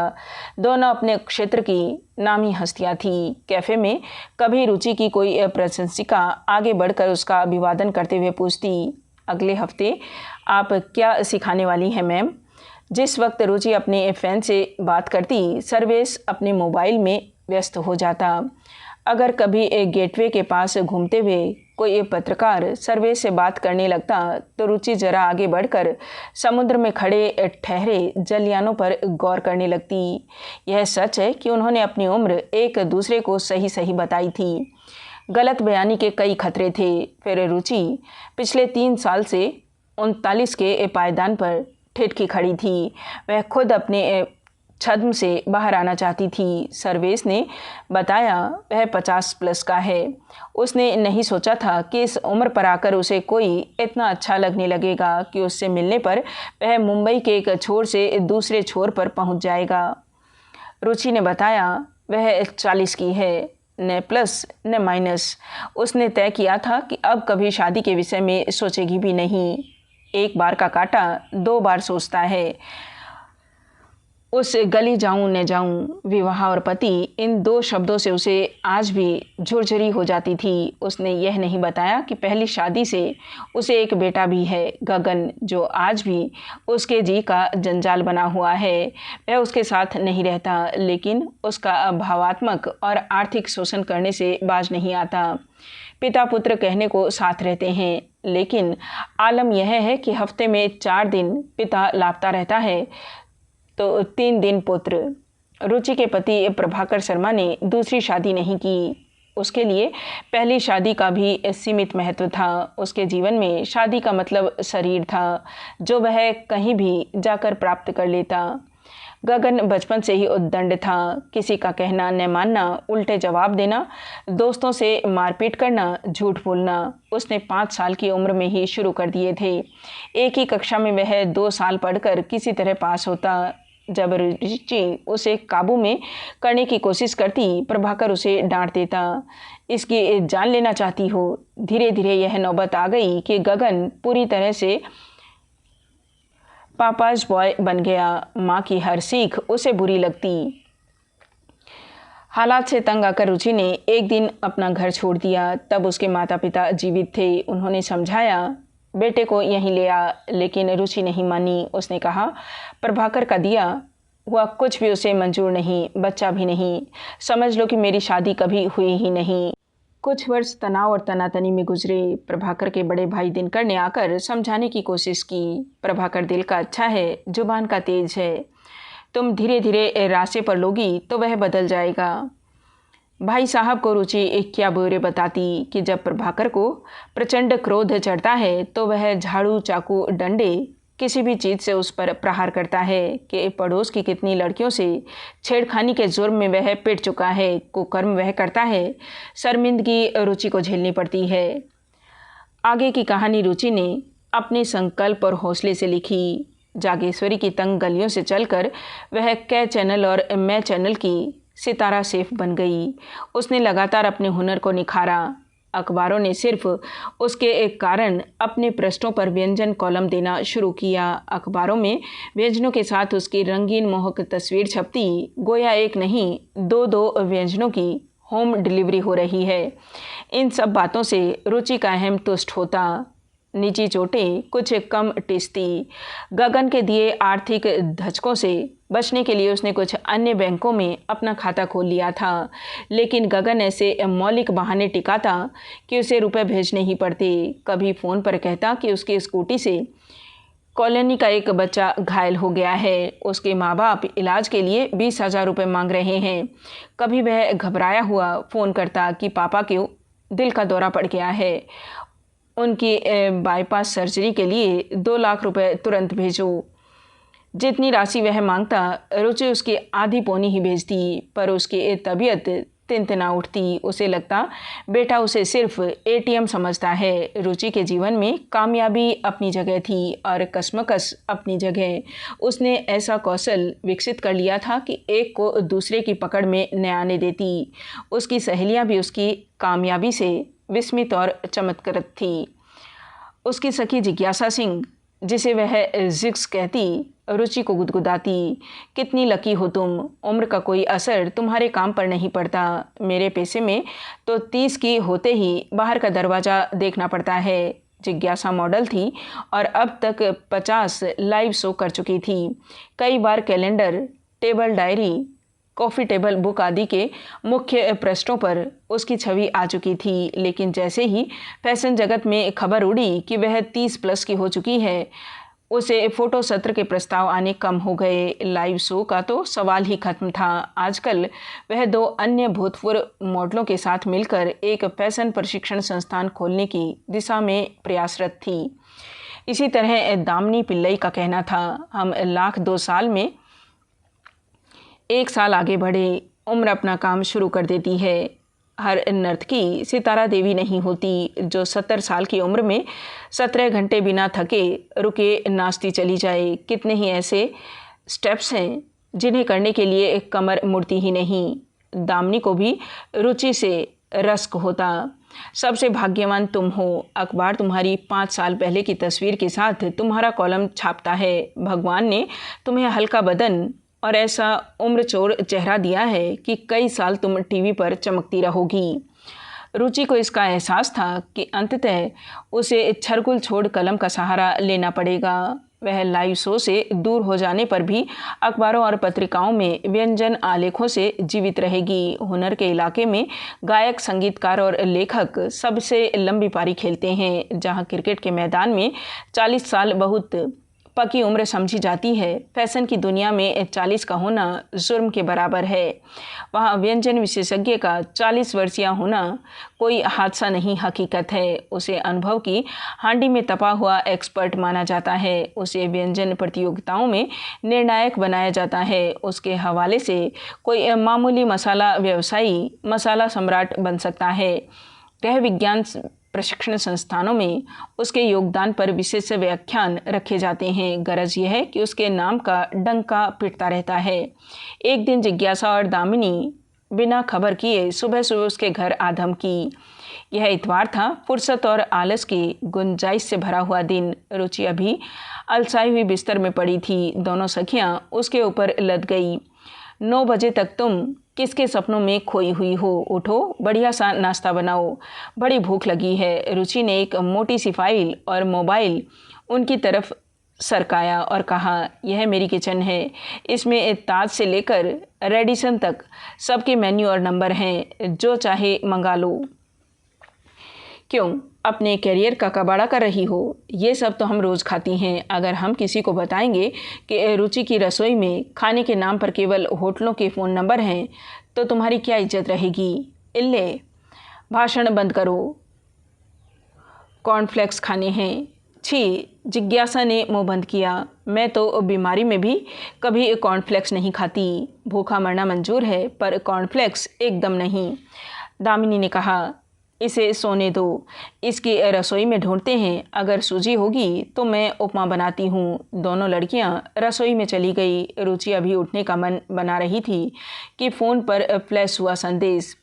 दोनों अपने क्षेत्र की नामी हस्तियां थी। कैफ़े में कभी रुचि की कोई प्रशंसिका आगे बढ़कर उसका अभिवादन करते हुए पूछती, अगले हफ्ते आप क्या सिखाने वाली हैं मैम? जिस वक्त रुचि अपने फ़ैन से बात करती, सर्वेश अपने मोबाइल में व्यस्त हो जाता। अगर कभी एक गेटवे के पास घूमते हुए कोई पत्रकार सर्वेश से बात करने लगता तो रुचि जरा आगे बढ़कर समुद्र में खड़े ठहरे जलयानों पर गौर करने लगती। यह सच है कि उन्होंने अपनी उम्र एक दूसरे को सही सही बताई थी। गलत बयानी के कई खतरे थे। फिर रुचि पिछले 3 साल से 39 के पायदान पर ठिठकी खड़ी थी। वह खुद अपने छद्म से बाहर आना चाहती थी। सर्वेश ने बताया वह 50 प्लस का है। उसने नहीं सोचा था कि इस उम्र पर आकर उसे कोई इतना अच्छा लगने लगेगा कि उससे मिलने पर वह मुंबई के एक छोर से दूसरे छोर पर पहुंच जाएगा। रुचि ने बताया वह 40 की है, न प्लस न माइनस। उसने तय किया था कि अब कभी शादी के विषय में सोचेगी भी नहीं। एक बार का कांटा 2 बार सोचता है। उस गली जाऊं न जाऊं, विवाह और पति, इन 2 शब्दों से उसे आज भी झुरझुरी हो जाती थी। उसने यह नहीं बताया कि पहली शादी से उसे एक बेटा भी है, गगन, जो आज भी उसके जी का जंजाल बना हुआ है। वह उसके साथ नहीं रहता, लेकिन उसका भावात्मक और आर्थिक शोषण करने से बाज नहीं आता। पिता पुत्र कहने को साथ रहते हैं, लेकिन आलम यह है कि हफ्ते में 4 दिन पिता लापता रहता है तो 3 दिन पुत्र। रुचि के पति प्रभाकर शर्मा ने दूसरी शादी नहीं की। उसके लिए पहली शादी का भी सीमित महत्व था। उसके जीवन में शादी का मतलब शरीर था जो वह कहीं भी जाकर प्राप्त कर लेता। गगन बचपन से ही उद्दंड था। किसी का कहना न मानना, उल्टे जवाब देना, दोस्तों से मारपीट करना, झूठ बोलना उसने 5 साल की उम्र में ही शुरू कर दिए थे। एक ही कक्षा में वह 2 साल पढ़कर किसी तरह पास होता। जब रुचि उसे काबू में करने की कोशिश करती, प्रभाकर उसे डांट देता, इसकी जान लेना चाहती हो। धीरे धीरे यह नौबत आ गई कि गगन पूरी तरह से पापाज बॉय बन गया। माँ की हर सीख उसे बुरी लगती। हालात से तंग आकर रुचि ने एक दिन अपना घर छोड़ दिया। तब उसके माता पिता जीवित थे। उन्होंने समझाया बेटे को यहीं ले आ, लेकिन रुचि नहीं मानी। उसने कहा प्रभाकर का दिया हुआ कुछ भी उसे मंजूर नहीं, बच्चा भी नहीं। समझ लो कि मेरी शादी कभी हुई ही नहीं। कुछ वर्ष तनाव और तनातनी में गुजरे। प्रभाकर के बड़े भाई दिनकर ने आकर समझाने की कोशिश की। प्रभाकर दिल का अच्छा है, जुबान का तेज है, तुम धीरे धीरे रास्ते पर लोगी तो वह बदल जाएगा। भाई साहब को रुचि क्या ब्यौरे बताती कि जब प्रभाकर को प्रचंड क्रोध चढ़ता है तो वह झाड़ू, चाकू, डंडे, किसी भी चीज़ से उस पर प्रहार करता है कि पड़ोस की कितनी लड़कियों से छेड़खानी के जुर्म में वह पिट चुका है। कुकर्म वह करता है, शर्मिंदगी रुचि को झेलनी पड़ती है। आगे की कहानी रुचि ने अपने संकल्प और हौसले से लिखी। जागेश्वरी की तंग गलियों से चलकर वह कै चैनल और मैं चैनल की सितारा सेफ बन गई। उसने लगातार अपने हुनर को निखारा। अखबारों ने सिर्फ उसके एक कारण अपने पृष्ठों पर व्यंजन कॉलम देना शुरू किया। अखबारों में व्यंजनों के साथ उसकी रंगीन मोहक तस्वीर छपती, गोया एक नहीं 2-2 व्यंजनों की होम डिलीवरी हो रही है। इन सब बातों से रुचि का अहम तुष्ट होता। निजी चोटें कुछ कम टिसती। गगन के दिए आर्थिक धचकों से बचने के लिए उसने कुछ अन्य बैंकों में अपना खाता खोल लिया था, लेकिन गगन ऐसे मौलिक बहाने टिकाता कि उसे रुपए भेजने ही पड़ते। कभी फ़ोन पर कहता कि उसकी स्कूटी से कॉलोनी का एक बच्चा घायल हो गया है, उसके माँ बाप इलाज के लिए 20,000 रुपये मांग रहे हैं। कभी वह घबराया हुआ फ़ोन करता कि पापा के दिल का दौरा पड़ गया है, उनकी बाईपास सर्जरी के लिए 2 लाख रुपए तुरंत भेजो। जितनी राशि वह मांगता रुचि उसकी आधी पौनी ही भेजती, पर उसकी तबीयत तिनतिना उठती। उसे लगता बेटा उसे सिर्फ एटीएम समझता है। रुचि के जीवन में कामयाबी अपनी जगह थी और कशमकश अपनी जगह। उसने ऐसा कौशल विकसित कर लिया था कि एक को दूसरे की पकड़ में न आने देती। उसकी सहेलियां भी उसकी कामयाबी से विस्मित और चमत्कृत थी। उसकी सखी जिज्ञासा सिंह, जिसे वह जिक्स कहती, रुचि को गुदगुदाती, कितनी लकी हो तुम, उम्र का कोई असर तुम्हारे काम पर नहीं पड़ता। मेरे पैसे में तो 30 की होते ही बाहर का दरवाज़ा देखना पड़ता है। जिज्ञासा मॉडल थी और अब तक 50 लाइव शो कर चुकी थी। कई बार calendar, table diary, coffee table book आदि के मुख्य पृष्ठों पर उसकी छवि आ चुकी थी। लेकिन जैसे ही फैशन जगत में खबर उड़ी कि वह 30 प्लस की हो चुकी है, उसे फ़ोटो सत्र के प्रस्ताव आने कम हो गए। लाइव शो का तो सवाल ही खत्म था। आजकल वह 2 अन्य भूतपूर्व मॉडलों के साथ मिलकर एक फैशन प्रशिक्षण संस्थान खोलने की दिशा में प्रयासरत थी। इसी तरह दामिनी पिल्लई का कहना था, हम लाख 2 साल में 1 साल आगे बढ़े। उम्र अपना काम शुरू कर देती है। हर नर्तकी सितारा देवी नहीं होती जो 70 साल की उम्र में 17 घंटे बिना थके रुके नाचती चली जाए। कितने ही ऐसे स्टेप्स हैं जिन्हें करने के लिए एक कमर मुड़ती ही नहीं। दामिनी को भी रुचि से रस्क होता। सबसे भाग्यवान तुम हो। अखबार तुम्हारी 5 साल पहले की तस्वीर के साथ तुम्हारा कॉलम छापता है। भगवान ने तुम्हें हल्का बदन और ऐसा उम्र चोर चेहरा दिया है कि कई साल तुम टीवी पर चमकती रहोगी। रुचि को इसका एहसास था कि अंततः उसे छरगुल छोड़ कलम का सहारा लेना पड़ेगा। वह लाइव शो से दूर हो जाने पर भी अखबारों और पत्रिकाओं में व्यंजन आलेखों से जीवित रहेगी। हुनर के इलाके में गायक, संगीतकार और लेखक सबसे लंबी पारी खेलते हैं। जहां क्रिकेट के मैदान में 40 साल बहुत पकी उम्र समझी जाती है, फैशन की दुनिया में 40 का होना जुर्म के बराबर है। वहाँ व्यंजन विशेषज्ञ का 40 वर्षीय होना कोई हादसा नहीं, हकीकत है। उसे अनुभव की हांडी में तपा हुआ एक्सपर्ट माना जाता है। उसे व्यंजन प्रतियोगिताओं में निर्णायक बनाया जाता है। उसके हवाले से कोई मामूली मसाला व्यवसायी मसाला सम्राट बन सकता है। गृह विज्ञान प्रशिक्षण संस्थानों में उसके योगदान पर विशेष व्याख्यान रखे जाते हैं। गरज यह है कि उसके नाम का डंका पिटता रहता है। एक दिन जिज्ञासा और दामिनी बिना खबर किए सुबह सुबह उसके घर आ धमकी। यह इतवार था, फुर्सत और आलस की गुंजाइश से भरा हुआ दिन। रुचि अभी अलसाई हुई बिस्तर में पड़ी थी। दोनों सखियां उसके ऊपर लद गई। 9 बजे तक तुम किसके सपनों में खोई हुई हो? उठो, बढ़िया सा नाश्ता बनाओ, बड़ी भूख लगी है। रुचि ने एक मोटी सी फाइल और मोबाइल उनकी तरफ सरकाया और कहा, यह मेरी किचन है। इसमें ताज से लेकर रेडिसन तक सबके मेन्यू और नंबर हैं, जो चाहे मंगा लो। क्यों अपने करियर का कबाड़ा कर रही हो? ये सब तो हम रोज़ खाती हैं। अगर हम किसी को बताएंगे कि रुचि की रसोई में खाने के नाम पर केवल होटलों के फ़ोन नंबर हैं, तो तुम्हारी क्या इज्जत रहेगी? इल्ले, भाषण बंद करो, कॉर्नफ्लेक्स खाने हैं। छी! जिज्ञासा ने मुंह बंद किया। मैं तो बीमारी में भी कभी कॉर्नफ्लेक्स नहीं खाती। भूखा मरना मंजूर है, पर कॉर्नफ्लेक्स एकदम नहीं। दामिनी ने कहा, इसे सोने दो, इसकी रसोई में ढूंढते हैं। अगर सूजी होगी तो मैं उपमा बनाती हूँ। दोनों लड़कियाँ रसोई में चली गई। रुचि अभी उठने का मन बना रही थी कि फ़ोन पर फ्लैश हुआ संदेश,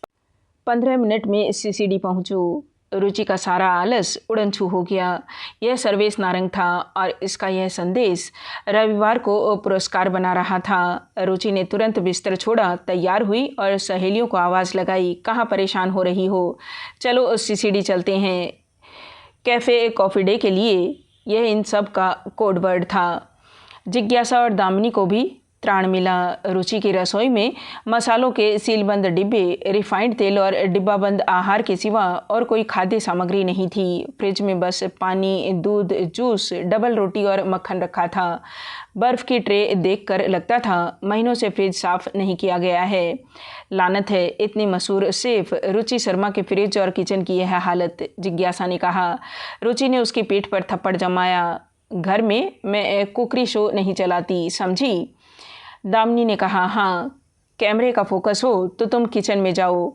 15 मिनट में सीसीडी पहुँचो। रुचि का सारा आलस उड़न छू हो गया। यह सर्वेश नारंग था और इसका यह संदेश रविवार को पुरस्कार बना रहा था। रुचि ने तुरंत बिस्तर छोड़ा, तैयार हुई और सहेलियों को आवाज़ लगाई, कहाँ परेशान हो रही हो? चलो सीसीडी चलते हैं। कैफ़े कॉफ़ी डे के लिए यह इन सब का कोड वर्ड था। जिज्ञासा और दामिनी को भी त्राण मिला। रुचि की रसोई में मसालों के सीलबंद डिब्बे, रिफाइंड तेल और डिब्बाबंद आहार के सिवा और कोई खाद्य सामग्री नहीं थी। फ्रिज में बस पानी, दूध, जूस, डबल रोटी और मक्खन रखा था। बर्फ़ की ट्रे देखकर लगता था महीनों से फ्रिज साफ नहीं किया गया है। लानत है इतनी मशहूर शेफ रुचि शर्मा के फ्रिज और किचन की यह हालत, जिज्ञासा ने कहा। रुचि ने उसकी पीठ पर थप्पड़ जमाया। घर में मैं कुकरी शो नहीं चलाती, समझी? दामिनी ने कहा, हाँ, कैमरे का फोकस हो तो तुम किचन में जाओ,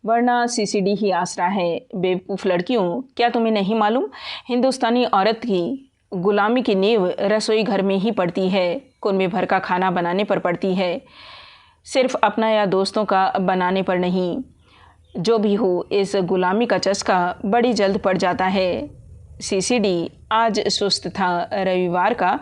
वरना सीसीडी ही आसरा है। बेवकूफ़ लड़कियों, क्या तुम्हें नहीं मालूम, हिंदुस्तानी औरत की गुलामी की नींव रसोई घर में ही पड़ती है, कुनबे भर का खाना बनाने पर पड़ती है, सिर्फ अपना या दोस्तों का बनाने पर नहीं। जो भी हो, इस गुलामी का चस्का बड़ी जल्द पड़ जाता है। सीसीडी आज सुस्त था। रविवार का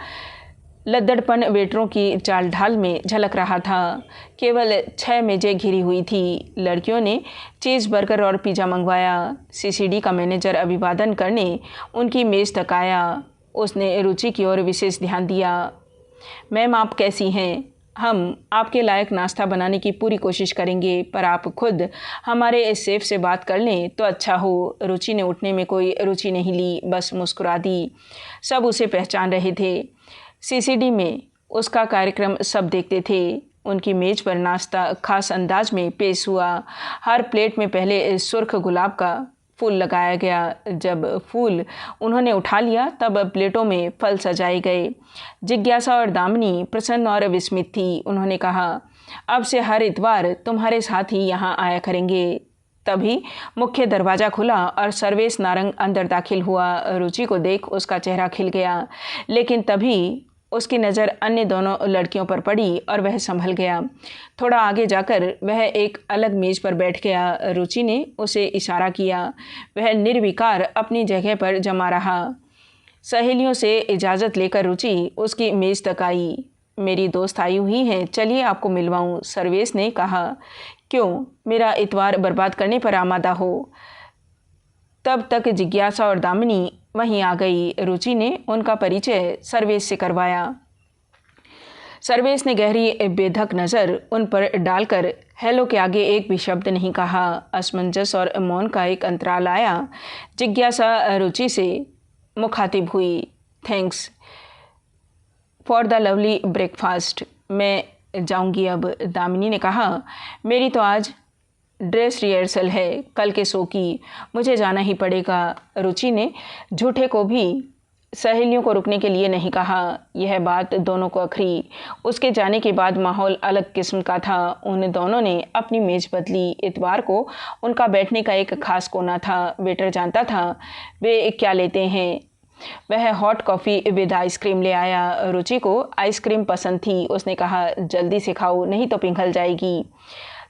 लद्दड़पन वेटरों की चाल ढाल में झलक रहा था। केवल 6 मेज़ें घिरी हुई थी। लड़कियों ने चीज़ बर्गर और पिज़्ज़ा मंगवाया। सीसीडी का मैनेजर अभिवादन करने उनकी मेज़ तक आया। उसने रुचि की ओर विशेष ध्यान दिया। मैम, आप कैसी हैं? हम आपके लायक नाश्ता बनाने की पूरी कोशिश करेंगे, पर आप खुद हमारे शेफ से बात कर लें तो अच्छा हो। रुचि ने उठने में कोई रुचि नहीं ली, बस मुस्कुरा दी। सब उसे पहचान रहे थे। सीसीडी में उसका कार्यक्रम सब देखते थे। उनकी मेज़ पर नाश्ता खास अंदाज में पेश हुआ। हर प्लेट में पहले सुर्ख गुलाब का फूल लगाया गया। जब फूल उन्होंने उठा लिया तब प्लेटों में फल सजाए गए। जिज्ञासा और दामिनी प्रसन्न और विस्मित थी। उन्होंने कहा, अब से हर इतवार तुम्हारे साथ ही यहाँ आया करेंगे। तभी मुख्य दरवाज़ा खुला और सर्वेश नारंग अंदर दाखिल हुआ। रुचि को देख उसका चेहरा खिल गया, लेकिन तभी उसकी नज़र अन्य दोनों लड़कियों पर पड़ी और वह संभल गया। थोड़ा आगे जाकर वह एक अलग मेज़ पर बैठ गया। रुचि ने उसे इशारा किया। वह निर्विकार अपनी जगह पर जमा रहा। सहेलियों से इजाज़त लेकर रुचि उसकी मेज़ तक आई। मेरी दोस्त आई हुई हैं, चलिए आपको मिलवाऊं, सर्वेश ने कहा। क्यों मेरा इतवार बर्बाद करने पर आमादा हो? तब तक जिज्ञासा और दामिनी वहीं आ गई। रुचि ने उनका परिचय सर्वेश से करवाया। सर्वेश ने गहरी बेधक नज़र उन पर डालकर हेलो के आगे एक भी शब्द नहीं कहा। असमंजस और मौन का एक अंतराल आया। जिज्ञासा रुचि से मुखातिब हुई, thanks for the lovely breakfast, मैं जाऊंगी अब। दामिनी ने कहा, मेरी तो आज ड्रेस रिहर्सल है, कल के शो की, मुझे जाना ही पड़ेगा। रुचि ने झूठे को भी सहेलियों को रुकने के लिए नहीं कहा। यह बात दोनों को अखरी। उसके जाने के बाद माहौल अलग किस्म का था। उन दोनों ने अपनी मेज़ बदली। इतवार को उनका बैठने का एक खास कोना था। वेटर जानता था वे क्या लेते हैं। वह हॉट कॉफ़ी विद आइसक्रीम ले आया। रुचि को आइसक्रीम पसंद थी। उसने कहा, जल्दी से खाओ नहीं तो पिघल जाएगी।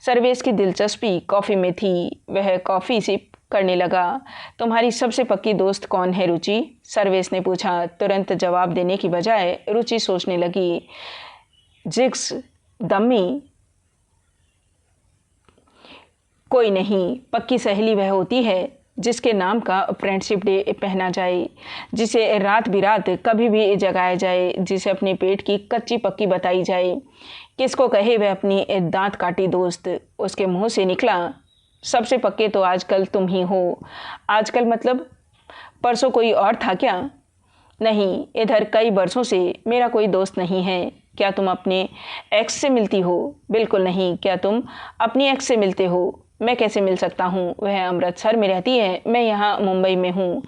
सर्वेश की दिलचस्पी कॉफ़ी में थी। वह कॉफ़ी सिप करने लगा। तुम्हारी सबसे पक्की दोस्त कौन है रुचि? सर्वेश ने पूछा। तुरंत जवाब देने की बजाय रुचि सोचने लगी। जिग्स, दम्मी, कोई नहीं। पक्की सहेली वह होती है जिसके नाम का फ्रेंडशिप डे पहना जाए, जिसे रात बिरात कभी भी जगाया जाए, जिसे अपने पेट की कच्ची पक्की बताई जाए। किसको कहे वह अपनी दांत काटी दोस्त? उसके मुंह से निकला, सबसे पक्के तो आजकल तुम ही हो। आजकल मतलब परसों कोई और था क्या? नहीं, इधर कई बरसों से मेरा कोई दोस्त नहीं है। क्या तुम अपने एक्स से मिलती हो? बिल्कुल नहीं। क्या तुम अपनी एक्स से मिलते हो? मैं कैसे मिल सकता हूँ? वह अमृतसर में रहती है, मैं यहाँ मुंबई में हूँ।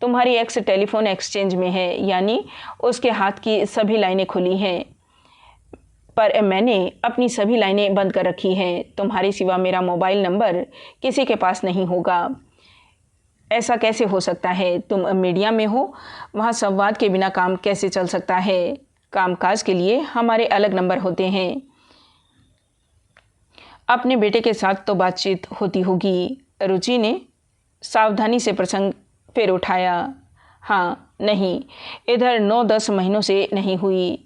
तुम्हारी एक्स टेलीफोन एक्सचेंज में है, यानी उसके हाथ की सभी लाइनें खुली हैं, पर मैंने अपनी सभी लाइनें बंद कर रखी हैं। तुम्हारी सिवा मेरा मोबाइल नंबर किसी के पास नहीं होगा। ऐसा कैसे हो सकता है? तुम मीडिया में हो, वहाँ संवाद के बिना काम कैसे चल सकता है? कामकाज के लिए हमारे अलग नंबर होते हैं। अपने बेटे के साथ तो बातचीत होती होगी। रुचि ने सावधानी से प्रसंग फिर उठाया। हाँ, नहीं, इधर 9-10 महीनों से नहीं हुई।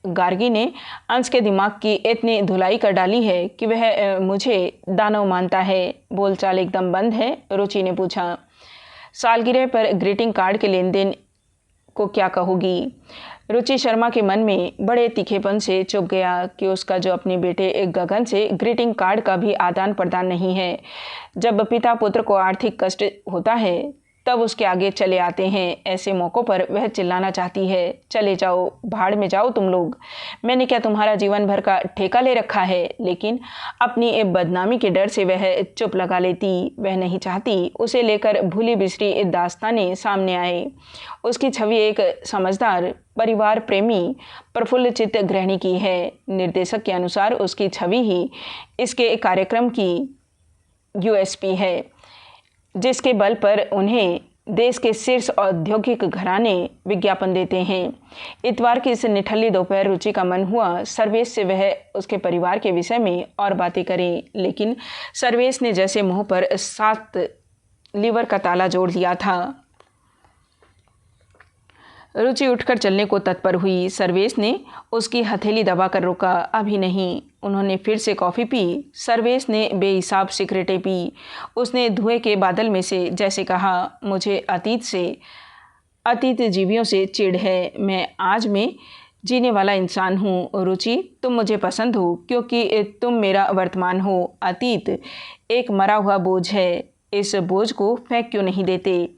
गार्गी ने अंश के दिमाग की इतनी धुलाई कर डाली है कि वह मुझे दानव मानता है। बोलचाल एकदम बंद है? रुचि ने पूछा। सालगिरह पर ग्रीटिंग कार्ड के लेन देन को क्या कहोगी? रुचि शर्मा के मन में बड़े तीखेपन से चुभ गया कि उसका जो अपने बेटे गगन से ग्रीटिंग कार्ड का भी आदान प्रदान नहीं है। जब पिता पुत्र को आर्थिक कष्ट होता है तब उसके आगे चले आते हैं। ऐसे मौक़ों पर वह चिल्लाना चाहती है, चले जाओ, भाड़ में जाओ तुम लोग, मैंने क्या तुम्हारा जीवन भर का ठेका ले रखा है। लेकिन अपनी बदनामी के डर से वह चुप लगा लेती। वह नहीं चाहती उसे लेकर भूली बिसरी दास्तानें सामने आए। उसकी छवि एक समझदार परिवार प्रेमी प्रफुल्ल चित्त गृहिणी की है। निर्देशक के अनुसार उसकी छवि ही इसके कार्यक्रम की यूएसपी है, जिसके बल पर उन्हें देश के शीर्ष औद्योगिक घराने विज्ञापन देते हैं। इतवार की इस निठल्ली दोपहर रुचि का मन हुआ सर्वेश से वह उसके परिवार के विषय में और बातें करें, लेकिन सर्वेश ने जैसे मुंह पर 7 लीवर का ताला जोड़ दिया था। रुचि उठकर चलने को तत्पर हुई। सर्वेश ने उसकी हथेली दबाकर रोका, अभी नहीं। उन्होंने फिर से कॉफ़ी पी। सर्वेश ने बेहिसाब सिगरेटें पी। उसने धुएं के बादल में से जैसे कहा, मुझे अतीत जीवियों से चिढ़ है। मैं आज में जीने वाला इंसान हूँ। रुचि, तुम मुझे पसंद हो क्योंकि तुम मेरा वर्तमान हो। अतीत एक मरा हुआ बोझ है, इस बोझ को फेंक क्यों नहीं देते?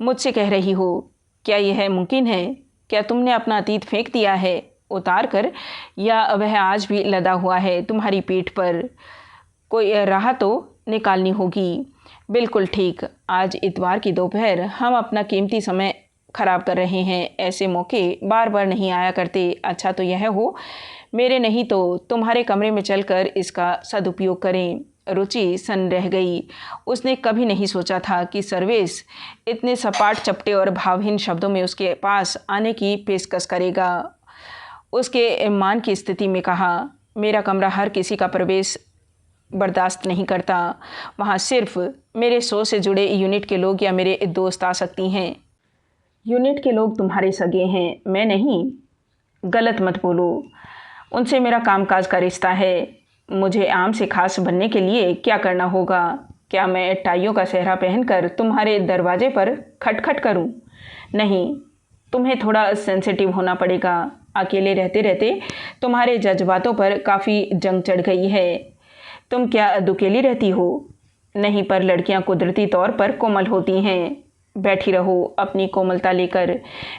मुझसे कह रही हो, क्या यह मुमकिन है? क्या तुमने अपना अतीत फेंक दिया है उतार कर, या वह आज भी लदा हुआ है तुम्हारी पीठ पर? कोई राह तो निकालनी होगी। बिल्कुल ठीक। आज इतवार की दोपहर हम अपना कीमती समय खराब कर रहे हैं। ऐसे मौके बार बार नहीं आया करते। अच्छा तो यह हो मेरे नहीं तो तुम्हारे कमरे में चलकर इसका सदुपयोग करें। रुचि सन रह गई। उसने कभी नहीं सोचा था कि सर्वेश इतने सपाट चपटे और भावहीन शब्दों में उसके पास आने की पेशकश करेगा। उसके मान की स्थिति में कहा, मेरा कमरा हर किसी का प्रवेश बर्दाश्त नहीं करता। वहाँ सिर्फ मेरे शो से जुड़े यूनिट के लोग या मेरे दोस्त आ सकती हैं। यूनिट के लोग तुम्हारे सगे हैं, मैं नहीं। गलत मत बोलो, उनसे मेरा कामकाज का रिश्ता है। मुझे आम से खास बनने के लिए क्या करना होगा? क्या मैं टाइयों का सेहरा पहनकर तुम्हारे दरवाजे पर खटखट करूं? नहीं, तुम्हें थोड़ा सेंसिटिव होना पड़ेगा। अकेले रहते रहते तुम्हारे जज्बातों पर काफ़ी जंग चढ़ गई है। तुम क्या दुकेली रहती हो? नहीं, पर लड़कियां कुदरती तौर पर कोमल होती हैं। बैठी रहो अपनी कोमलता लेकर,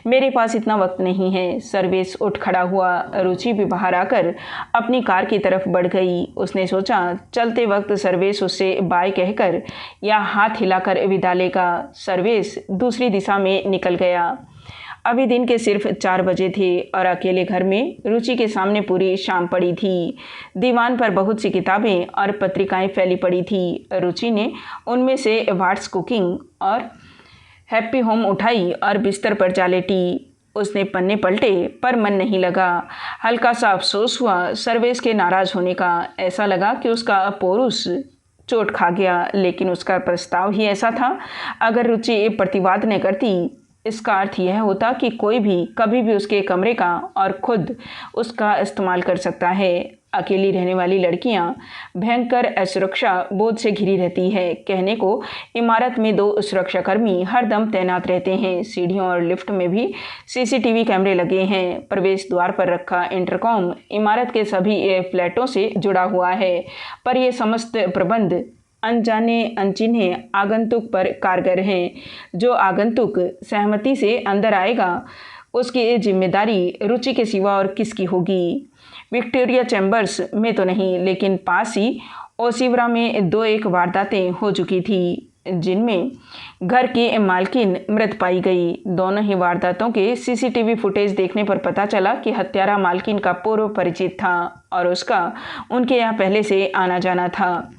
मेरे पास इतना वक्त नहीं है। सर्वेश उठ खड़ा हुआ। रुचि भी बाहर आकर अपनी कार की तरफ बढ़ गई। उसने सोचा चलते वक्त सर्वेश उससे बाय कहकर या हाथ हिलाकर विदा लेगा। सर्वेश दूसरी दिशा में निकल गया। अभी दिन के सिर्फ 4 बजे थे और अकेले घर में रुचि के सामने पूरी शाम पड़ी थी। दीवान पर बहुत सी किताबें और पत्रिकाएं फैली पड़ी थी। रुचि ने उनमें से व्हाट्स कुकिंग और हैप्पी होम उठाई और बिस्तर पर जा लेटी। उसने पन्ने पलटे पर मन नहीं लगा। हल्का सा अफसोस हुआ सर्वेश के नाराज़ होने का। ऐसा लगा कि उसका पौरुष चोट खा गया, लेकिन उसका प्रस्ताव ही ऐसा था। अगर रुचि प्रतिवाद न करती, इसका अर्थ यह होता कि कोई भी कभी भी उसके कमरे का और खुद उसका इस्तेमाल कर सकता है। अकेली रहने वाली लड़कियां भयंकर असुरक्षा बोध से घिरी रहती है। कहने को इमारत में 2 सुरक्षाकर्मी हरदम तैनात रहते हैं। सीढ़ियों और लिफ्ट में भी सीसीटीवी कैमरे लगे हैं। प्रवेश द्वार पर रखा इंटरकॉम इमारत के सभी फ्लैटों से जुड़ा हुआ है, पर यह समस्त प्रबंध अनजाने अनचिन्हे आगंतुक पर कारगर हैं। जो आगंतुक सहमति से अंदर आएगा, उसकी जिम्मेदारी रुचि के सिवा और किसकी होगी? विक्टोरिया चैम्बर्स में तो नहीं, लेकिन पास ही ओसिवरा में 2-1 वारदातें हो चुकी थी, जिनमें घर की मालकिन मृत पाई गई। दोनों ही वारदातों के सीसीटीवी फुटेज देखने पर पता चला कि हत्यारा मालकिन का पूर्व परिचित था और उसका उनके यहाँ पहले से आना जाना था।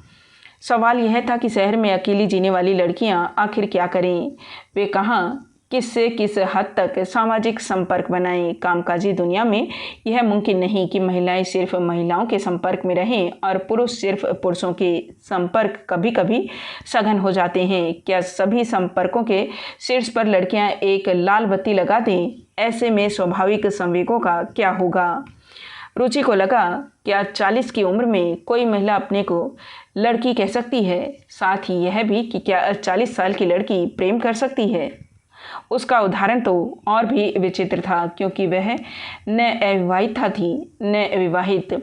सवाल यह था कि शहर में अकेली जीने वाली लड़कियां आखिर क्या करें? वे कहाँ किससे किस हद तक सामाजिक संपर्क बनाएं? कामकाजी दुनिया में यह मुमकिन नहीं कि महिलाएं सिर्फ महिलाओं के संपर्क में रहें और पुरुष सिर्फ पुरुषों के। संपर्क कभी कभी सघन हो जाते हैं। क्या सभी संपर्कों के शीर्ष पर लड़कियां एक लाल बत्ती लगा दें? ऐसे में स्वाभाविक संवेगों का क्या होगा? रुचि को लगा, क्या 40 की उम्र में कोई महिला अपने को लड़की कह सकती है? साथ ही यह भी कि क्या 40 साल की लड़की प्रेम कर सकती है? उसका उदाहरण तो और भी विचित्र था, क्योंकि वह न अविवाहिता थी न विवाहित।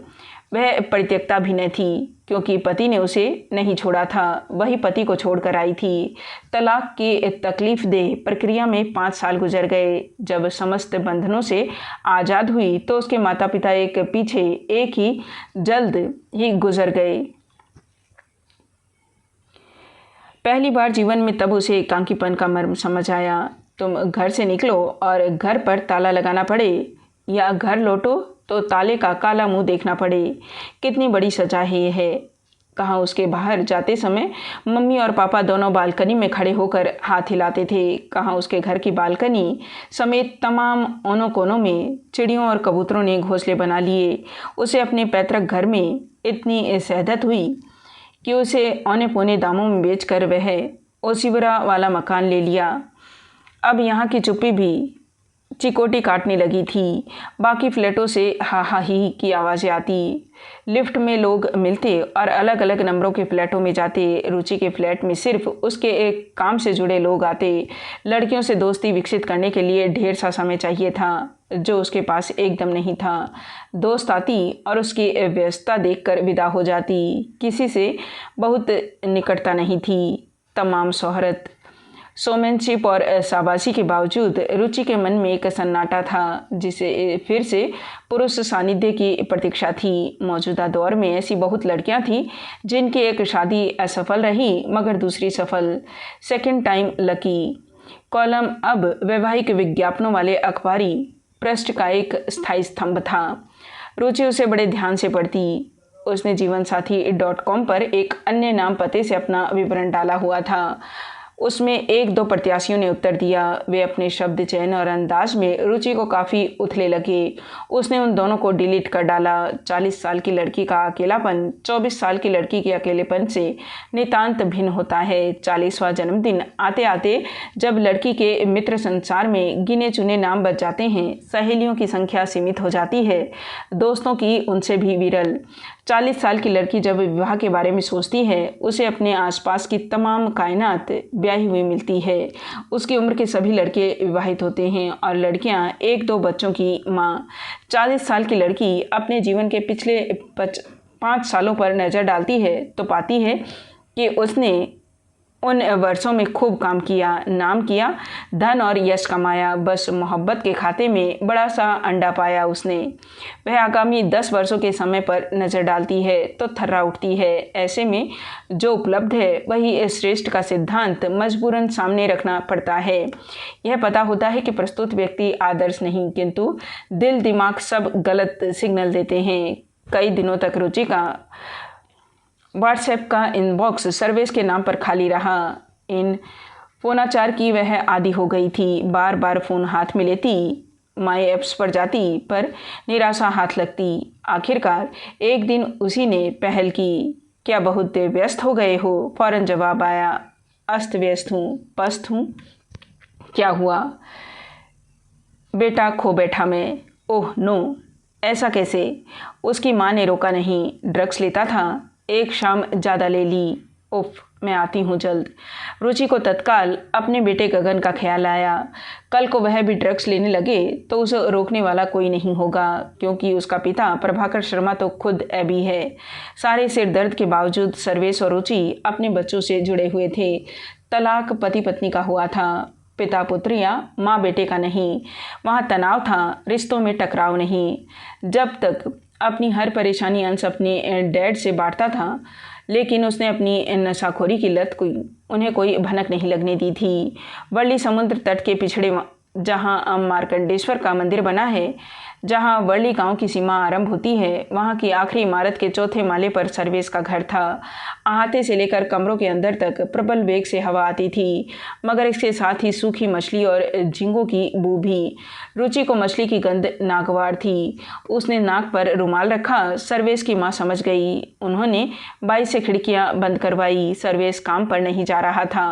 वह परित्यक्ता भी न थी, क्योंकि पति ने उसे नहीं छोड़ा था, वही पति को छोड़कर आई थी। तलाक की तकलीफ देह प्रक्रिया में 5 साल गुजर गए। जब समस्त बंधनों से आज़ाद हुई तो उसके माता पिता एक पीछे एक ही जल्द ही गुजर गए। पहली बार जीवन में तब उसे एकांकीपन का मर्म समझ आया। तुम घर से निकलो और घर पर ताला लगाना पड़े, या घर लौटो तो ताले का काला मुंह देखना पड़े। कितनी बड़ी सजा है यह है। कहाँ उसके बाहर जाते समय मम्मी और पापा दोनों बालकनी में खड़े होकर हाथ हिलाते थे, कहाँ उसके घर की बालकनी समेत तमाम ओनों कोनों में चिड़ियों और कबूतरों ने घोंसले बना लिए। उसे अपने पैतृक घर में इतनी शहदत हुई कि उसे औने पौने दामों में बेचकर वह ओसिवरा वाला मकान ले लिया। अब यहाँ की चुप्पी भी चिकोटी काटने लगी थी। बाकी फ्लैटों से हा हा ही की आवाज़ें आती। लिफ्ट में लोग मिलते और अलग अलग नंबरों के फ्लैटों में जाते। रुचि के फ्लैट में सिर्फ उसके एक काम से जुड़े लोग आते। लड़कियों से दोस्ती विकसित करने के लिए ढेर सा समय चाहिए था, जो उसके पास एकदम नहीं था। दोस्त आती और उसकी व्यस्तता देखकर विदा हो जाती। किसी से बहुत निकटता नहीं थी। तमाम शोहरत, शोमैनशिप और शाबाशी के बावजूद रुचि के मन में एक सन्नाटा था, जिसे फिर से पुरुष सानिध्य की प्रतीक्षा थी। मौजूदा दौर में ऐसी बहुत लड़कियां थीं जिनकी एक शादी असफल रही मगर दूसरी सफल। सेकंड टाइम लकी कॉलम अब वैवाहिक विज्ञापनों वाले अखबारी पृष्ठ का एक स्थायी स्तंभ था। रुचि उसे बड़े ध्यान से पढ़ती। उसने जीवनसाथी.com पर एक अन्य नाम पते से अपना विवरण डाला हुआ था। उसमें 1-2 प्रत्याशियों ने उत्तर दिया। वे अपने शब्द चयन और अंदाज में रुचि को काफ़ी उथले लगे। उसने उन दोनों को डिलीट कर डाला। 40 साल की लड़की का अकेलापन 24 साल की लड़की के अकेलेपन से नितांत भिन्न होता है। 40वां जन्मदिन आते आते जब लड़की के मित्र संसार में गिने चुने नाम बच जाते हैं, सहेलियों की संख्या सीमित हो जाती है, दोस्तों की उनसे भी विरल। 40 साल की लड़की जब विवाह के बारे में सोचती है, उसे अपने आसपास की तमाम कायनात ब्याही हुई मिलती है। उसकी उम्र के सभी लड़के विवाहित होते हैं और लड़कियां 1-2 बच्चों की माँ। 40 साल की लड़की अपने जीवन के पिछले 5 सालों पर नज़र डालती है तो पाती है कि उसने उन वर्षों में खूब काम किया, नाम किया, धन और यश कमाया। बस मोहब्बत के खाते में बड़ा सा अंडा पाया उसने। वह आगामी 10 वर्षों के समय पर नज़र डालती है तो थर्रा उठती है। ऐसे में जो उपलब्ध है वही श्रेष्ठ का सिद्धांत मजबूरन सामने रखना पड़ता है। यह पता होता है कि प्रस्तुत व्यक्ति आदर्श नहीं, किंतु दिल दिमाग सब गलत सिग्नल देते हैं। कई दिनों तक रुचि का व्हाट्सएप का इनबॉक्स सर्वेश के नाम पर खाली रहा। इन फोनाचार की वह आदी हो गई थी। बार बार फ़ोन हाथ में लेती, माई एप्स पर जाती, पर निराशा हाथ लगती। आखिरकार एक दिन उसी ने पहल की। क्या बहुत व्यस्त हो गए हो? फ़ौरन जवाब आया, अस्त व्यस्त हूँ, पस्त हूँ। क्या हुआ? बेटा खो बैठा मैं। ओह नो, ऐसा कैसे? उसकी माँ ने रोका नहीं। ड्रग्स लेता था, एक शाम ज़्यादा ले ली। उफ, मैं आती हूँ जल्द। रुचि को तत्काल अपने बेटे गगन का ख्याल आया। कल को वह भी ड्रग्स लेने लगे तो उसे रोकने वाला कोई नहीं होगा, क्योंकि उसका पिता प्रभाकर शर्मा तो खुद एबी है। सारे सिर दर्द के बावजूद सर्वेश और रुचि अपने बच्चों से जुड़े हुए थे। तलाक पति पत्नी का हुआ था, पिता पुत्र या माँ बेटे का नहीं। वहाँ तनाव था, रिश्तों में टकराव नहीं। जब तक अपनी हर परेशानी अंश अपने डैड से बांटता था, लेकिन उसने अपनी नशाखोरी की लत को उन्हें कोई भनक नहीं लगने दी थी। वर्ली समुद्र तट के पिछड़े जहाँ मार्कंडेश्वर का मंदिर बना है, जहाँ वर्ली गांव की सीमा आरंभ होती है, वहाँ की आखिरी इमारत के 4थे माले पर सर्वेश का घर था। अहाते से लेकर कमरों के अंदर तक प्रबल वेग से हवा आती थी, मगर इसके साथ ही सूखी मछली और झींगों की बू भी। रुचि को मछली की गंध नागवार थी। उसने नाक पर रुमाल रखा। सर्वेश की माँ समझ गई। उन्होंने बाई से खिड़कियाँ बंद करवाई। सर्वेश काम पर नहीं जा रहा था।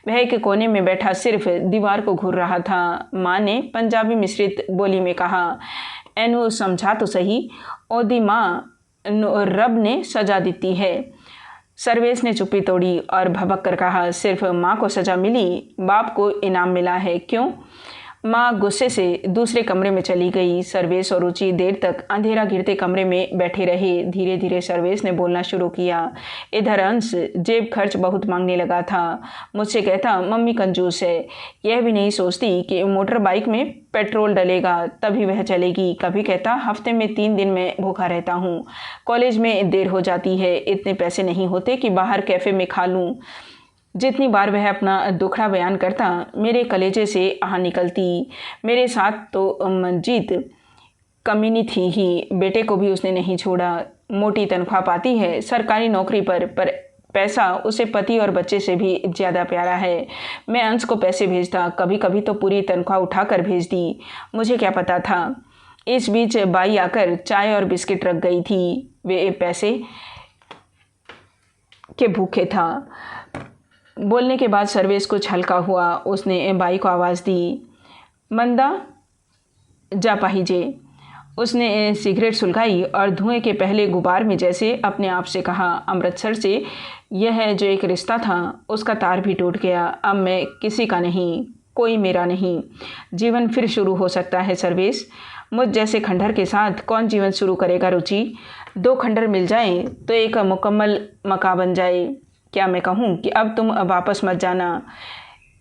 वह एक कोने में बैठा सिर्फ दीवार को घूर रहा था। माँ ने पंजाबी मिश्रित बोली में कहा, एनु समझा तो सही, ओदी माँ रब ने सजा दी है। सर्वेश ने चुप्पी तोड़ी और भबक कर कहा, सिर्फ माँ को सजा मिली, बाप को इनाम मिला है। क्यों? माँ गुस्से से दूसरे कमरे में चली गई। सर्वेश और रुचि देर तक अंधेरा गिरते कमरे में बैठे रहे। धीरे धीरे सर्वेश ने बोलना शुरू किया। इधर अंश जेब खर्च बहुत मांगने लगा था। मुझसे कहता, मम्मी कंजूस है, यह भी नहीं सोचती कि मोटर बाइक में पेट्रोल डलेगा तभी वह चलेगी। कभी कहता, हफ्ते में 3 दिन मैं भूखा रहता हूँ, कॉलेज में देर हो जाती है, इतने पैसे नहीं होते कि बाहर कैफ़े में खा लूँ। जितनी बार वह अपना दुखड़ा बयान करता, मेरे कलेजे से आह निकलती। मेरे साथ तो मंजीत कमीनी थी ही, बेटे को भी उसने नहीं छोड़ा। मोटी तनख्वाह पाती है सरकारी नौकरी पर पैसा उसे पति और बच्चे से भी ज़्यादा प्यारा है। मैं अंश को पैसे भेजता, कभी कभी तो पूरी तनख्वाह उठाकर भेज दी। मुझे क्या पता था। इस बीच बाई आकर चाय और बिस्किट रख गई थी। वे पैसे के भूखे था। बोलने के बाद सर्वेश कुछ हल्का हुआ। उसने बाई को आवाज़ दी, मंदा जा पाहिजे। उसने सिगरेट सुलगाई और धुएं के पहले गुबार में जैसे अपने आप से कहा, अमृतसर से यह जो एक रिश्ता था उसका तार भी टूट गया। अब मैं किसी का नहीं, कोई मेरा नहीं। जीवन फिर शुरू हो सकता है सर्वेश। मुझ जैसे खंडहर के साथ कौन जीवन शुरू करेगा रुचि। 2 खंडहर मिल जाएं तो एक मुकम्मल मकान बन जाए। क्या मैं कहूँ कि अब तुम वापस मत जाना।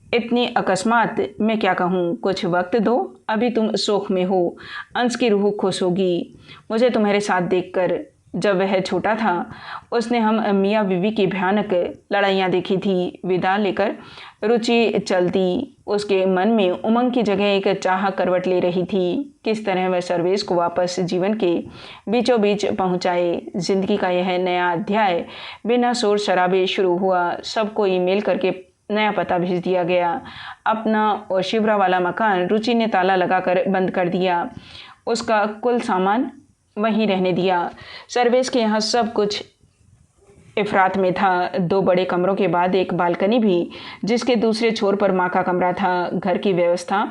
इतनी अकस्मात मैं क्या कहूँ, कुछ वक्त दो, अभी तुम शोक में हो। अंश की रूह खुश होगी मुझे तुम्हारे साथ देखकर। जब वह छोटा था उसने हम मियाँ बीवी की भयानक लड़ाइयाँ देखी थी। विदा लेकर रुचि चलती। उसके मन में उमंग की जगह एक चाह करवट ले रही थी। किस तरह वह सर्वेश को वापस जीवन के बीचों बीच पहुँचाए। जिंदगी का यह नया अध्याय बिना शोर शराबे शुरू हुआ। सबको ईमेल करके नया पता भेज दिया गया। अपना और शिवरा वाला मकान रुचि ने ताला लगाकर बंद कर दिया। उसका कुल सामान वहीं रहने दिया। सर्वेश के यहाँ सब कुछ इफरात में था। 2 बड़े कमरों के बाद एक बालकनी भी, जिसके दूसरे छोर पर माँ का कमरा था। घर की व्यवस्था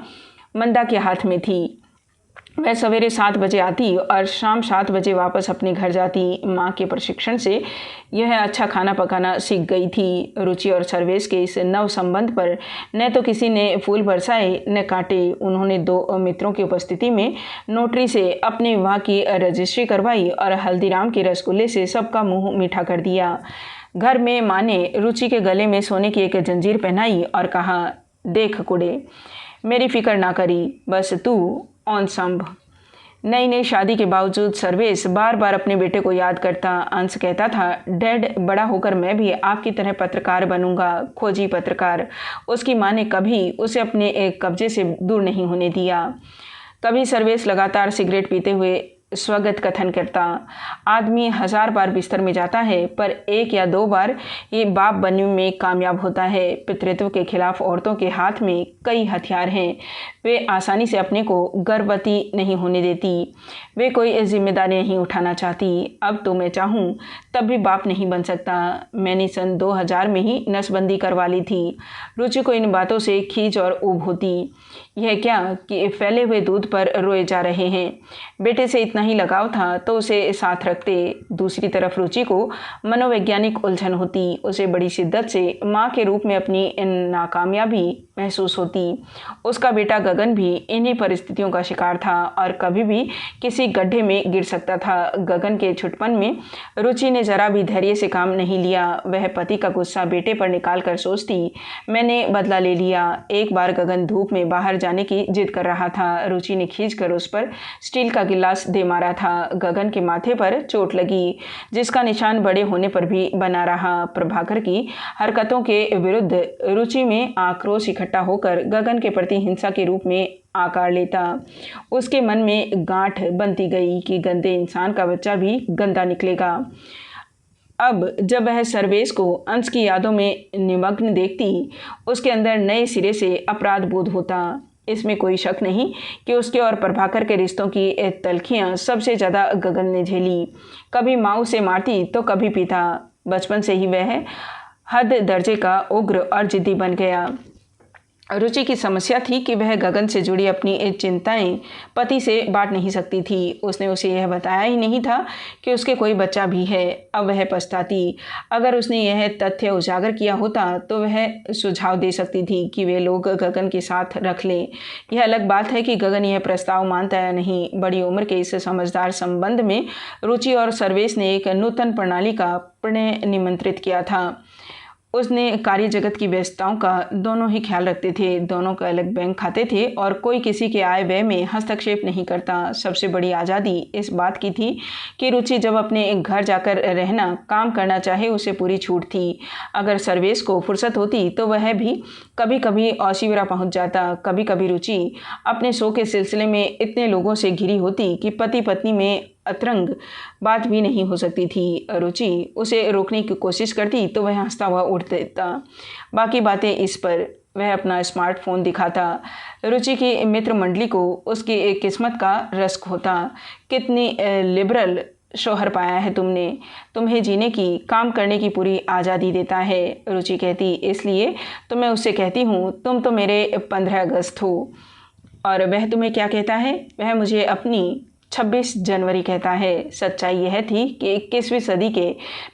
मंदा के हाथ में थी। वह सवेरे 7 बजे आती और शाम 7 बजे वापस अपने घर जाती। माँ के प्रशिक्षण से यह अच्छा खाना पकाना सीख गई थी। रुचि और सर्वेश के इस नव संबंध पर न तो किसी ने फूल बरसाए न काटे। उन्होंने 2 मित्रों की उपस्थिति में नोटरी से अपने विवाह की रजिस्ट्री करवाई और हल्दीराम के रसगुल्ले से सबका मुंह मीठा कर दिया। घर में माँ ने रुचि के गले में सोने की एक जंजीर पहनाई और कहा, देख कुड़े, मेरी फिक्र ना करी, बस तू ऑन संभ। नई नई शादी के बावजूद सर्वेश बार बार अपने बेटे को याद करता। अंश कहता था, डैड, बड़ा होकर मैं भी आपकी तरह पत्रकार बनूंगा, खोजी पत्रकार। उसकी माँ ने कभी उसे अपने एक कब्जे से दूर नहीं होने दिया। कभी सर्वेश लगातार सिगरेट पीते हुए स्वगत कथन करता, आदमी 1000 बार बिस्तर में जाता है पर 1 या 2 बार ये बाप बनने में कामयाब होता है। पितृत्व के खिलाफ औरतों के हाथ में कई हथियार हैं। वे आसानी से अपने को गर्भवती नहीं होने देती। वे कोई जिम्मेदारी नहीं उठाना चाहती। अब तो मैं चाहूँ तब भी बाप नहीं बन सकता। मैंने सन 2000 में ही नसबंदी करवा ली थी। रुचि को इन बातों से खींच और ऊब होती। यह क्या कि फैले हुए दूध पर रोए जा रहे हैं। बेटे से इतना ही लगाव था तो उसे साथ रखते। दूसरी तरफ रुचि को मनोवैज्ञानिक उलझन होती। उसे बड़ी शिद्दत से माँ के रूप में अपनी नाकामयाबी महसूस होती। उसका बेटा गगन भी इन्हीं परिस्थितियों का शिकार था और कभी भी किसी गड्ढे में गिर सकता था। गगन के छुटपन में रुचि ने जरा भी धैर्य से काम नहीं लिया। वह पति का गुस्सा बेटे पर निकाल कर सोचती, मैंने बदला ले लिया। एक बार गगन धूप में बाहर जाने की जिद कर रहा था। रुचि ने खींचकर उस पर स्टील का गिलास दे मारा था। गगन के माथे पर चोट लगी, जिसका निशान बड़े होने पर भी बना रहा। प्रभाकर की हरकतों के विरुद्ध रुचि में आक्रोश इकट्ठा होकर गगन के प्रति हिंसा के रूप में आकार लेता। उसके मन में गांठ बनती गई कि गंदे इंसान का बच्चा भी गंदा निकलेगा। अब जब वह सर्वेश को अंश की यादों में निमग्न देखती, उसके अंदर नए सिरे से अपराध बोध होता। इसमें कोई शक नहीं कि उसके और प्रभाकर के रिश्तों की तलखियाँ सबसे ज़्यादा गगन ने झेली। कभी माँ उसे मारती तो कभी पिता। बचपन से ही वह हद दर्जे का उग्र और जिद्दी बन गया। रुचि की समस्या थी कि वह गगन से जुड़ी अपनी चिंताएं पति से बांट नहीं सकती थी। उसने उसे यह बताया ही नहीं था कि उसके कोई बच्चा भी है। अब वह पछताती। अगर उसने यह तथ्य उजागर किया होता तो वह सुझाव दे सकती थी कि वे लोग गगन के साथ रख लें। यह अलग बात है कि गगन यह प्रस्ताव मानता या नहीं। बड़ी उम्र के इस समझदार संबंध में रुचि और सर्वेश ने एक नूतन प्रणाली का प्रणय निमंत्रित किया था। उसने कार्य जगत की व्यस्तताओं का दोनों ही ख्याल रखते थे। दोनों के अलग बैंक खाते थे और कोई किसी के आय व्यय में हस्तक्षेप नहीं करता। सबसे बड़ी आज़ादी इस बात की थी कि रुचि जब अपने घर जाकर रहना काम करना चाहे उसे पूरी छूट थी। अगर सर्वेश को फुर्सत होती तो वह भी कभी कभी औसीवरा पहुंच जाता। कभी कभी रुचि अपने शो के सिलसिले में इतने लोगों से घिरी होती कि पति पत्नी में अतरंग बात भी नहीं हो सकती थी। रुचि उसे रोकने की कोशिश करती तो वह हंसता हुआ उठ देता। बाकी बातें इस पर। वह अपना स्मार्टफोन दिखाता। रुचि की मित्र मंडली को उसकी किस्मत का रस्क होता। कितनी लिबरल शौहर पाया है तुमने। तुम्हें जीने की काम करने की पूरी आज़ादी देता है। रुचि कहती, इसलिए तो मैं उससे कहती हूँ तुम तो मेरे 15 अगस्त हो। और वह तुम्हें क्या कहता है? वह मुझे अपनी 26 जनवरी कहता है। सच्चाई यह थी कि 21वीं सदी के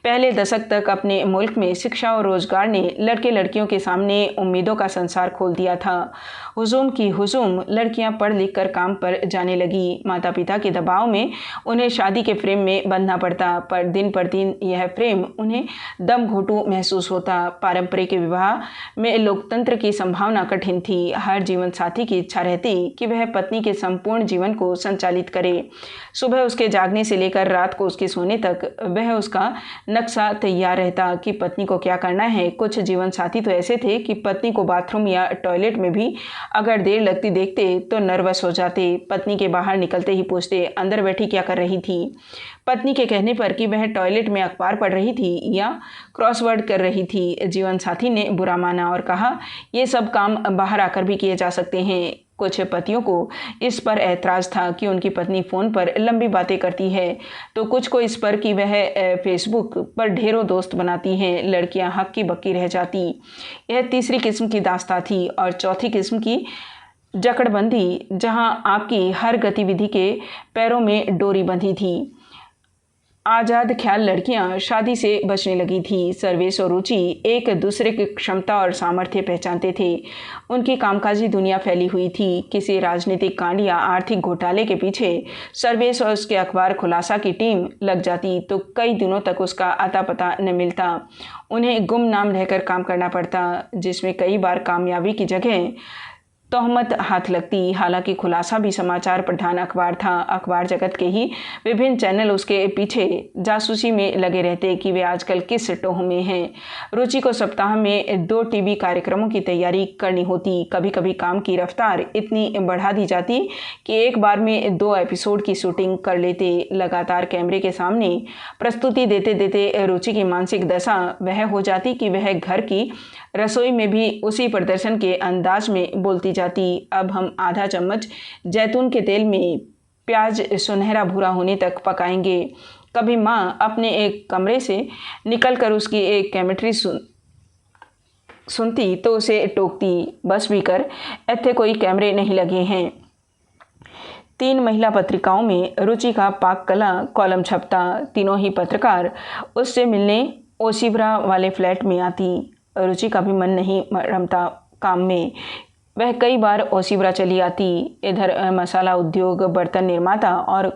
पहले दशक तक अपने मुल्क में शिक्षा और रोजगार ने लड़के लड़कियों के सामने उम्मीदों का संसार खोल दिया था। हुजूम की हुजूम लड़कियां पढ़ लिख कर काम पर जाने लगी। माता पिता के दबाव में उन्हें शादी के फ्रेम में बंधना पड़ता, पर दिन यह फ्रेम उन्हें दम घोटू महसूस होता। पारंपरिक विवाह में लोकतंत्र की संभावना कठिन थी। हर जीवन साथी की इच्छा रहती कि वह पत्नी के संपूर्ण जीवन को संचालित करे। सुबह उसके जागने से लेकर रात को उसके सोने तक वह उसका नक्शा तैयार रहता कि पत्नी को क्या करना है। कुछ जीवन साथी तो ऐसे थे कि पत्नी को बाथरूम या टॉयलेट में भी अगर देर लगती देखते तो नर्वस हो जाते। पत्नी के बाहर निकलते ही पूछते, अंदर बैठी क्या कर रही थी? पत्नी के कहने पर कि वह टॉयलेट में अखबार पढ़ रही थी या क्रॉसवर्ड कर रही थी। जीवन साथी ने बुरा माना और कहा, ये सब काम बाहर आकर भी किए जा सकते हैं। कुछ पतियों को इस पर ऐतराज़ था कि उनकी पत्नी फ़ोन पर लंबी बातें करती है, तो कुछ को इस पर कि वह फेसबुक पर ढेरों दोस्त बनाती हैं। लड़कियां हक्की बक्की रह जाती। यह तीसरी किस्म की दास्तां थी। और चौथी किस्म की जकड़बंदी, जहां आपकी हर गतिविधि के पैरों में डोरी बंधी थी। आज़ाद ख्याल लड़कियां शादी से बचने लगी थी। सर्वेश और रुचि एक दूसरे की क्षमता और सामर्थ्य पहचानते थे। उनकी कामकाजी दुनिया फैली हुई थी। किसी राजनीतिक कांड या आर्थिक घोटाले के पीछे सर्वेश और उसके अखबार खुलासा की टीम लग जाती तो कई दिनों तक उसका अता पता न मिलता। उन्हें गुमनाम रहकर काम करना पड़ता, जिसमें कई बार कामयाबी की जगह तोहमत हाथ लगती। हालांकि खुलासा भी समाचार प्रधान अखबार था। अखबार जगत के ही विभिन्न चैनल उसके पीछे जासूसी में लगे रहते कि वे आजकल किस टोह में हैं। रुचि को सप्ताह में 2 टीवी कार्यक्रमों की तैयारी करनी होती। कभी कभी काम की रफ्तार इतनी बढ़ा दी जाती कि एक बार में 2 एपिसोड की शूटिंग कर लेते। लगातार कैमरे के सामने प्रस्तुति देते देते रुचि की मानसिक दशा वह हो जाती कि वह घर की रसोई में भी उसी प्रदर्शन के अंदाज में बोलती जाती, अब हम आधा चम्मच जैतून के तेल में प्याज सुनहरा भूरा होने तक पकाएंगे। कभी माँ अपने एक कमरे से निकलकर उसकी एक केमिस्ट्री सुनती तो उसे टोकती, बस भी कर, ऐथे कोई कैमरे नहीं लगे हैं। 3 महिला पत्रिकाओं में रुचि का पाक कला कॉलम छपता। तीनों ही पत्रकार उससे मिलने ओशिवरा वाले फ्लैट में आती। रुचि का भी मन नहीं रमता काम में। वह कई बार ओशिवरा चली आती। इधर मसाला उद्योग, बर्तन निर्माता और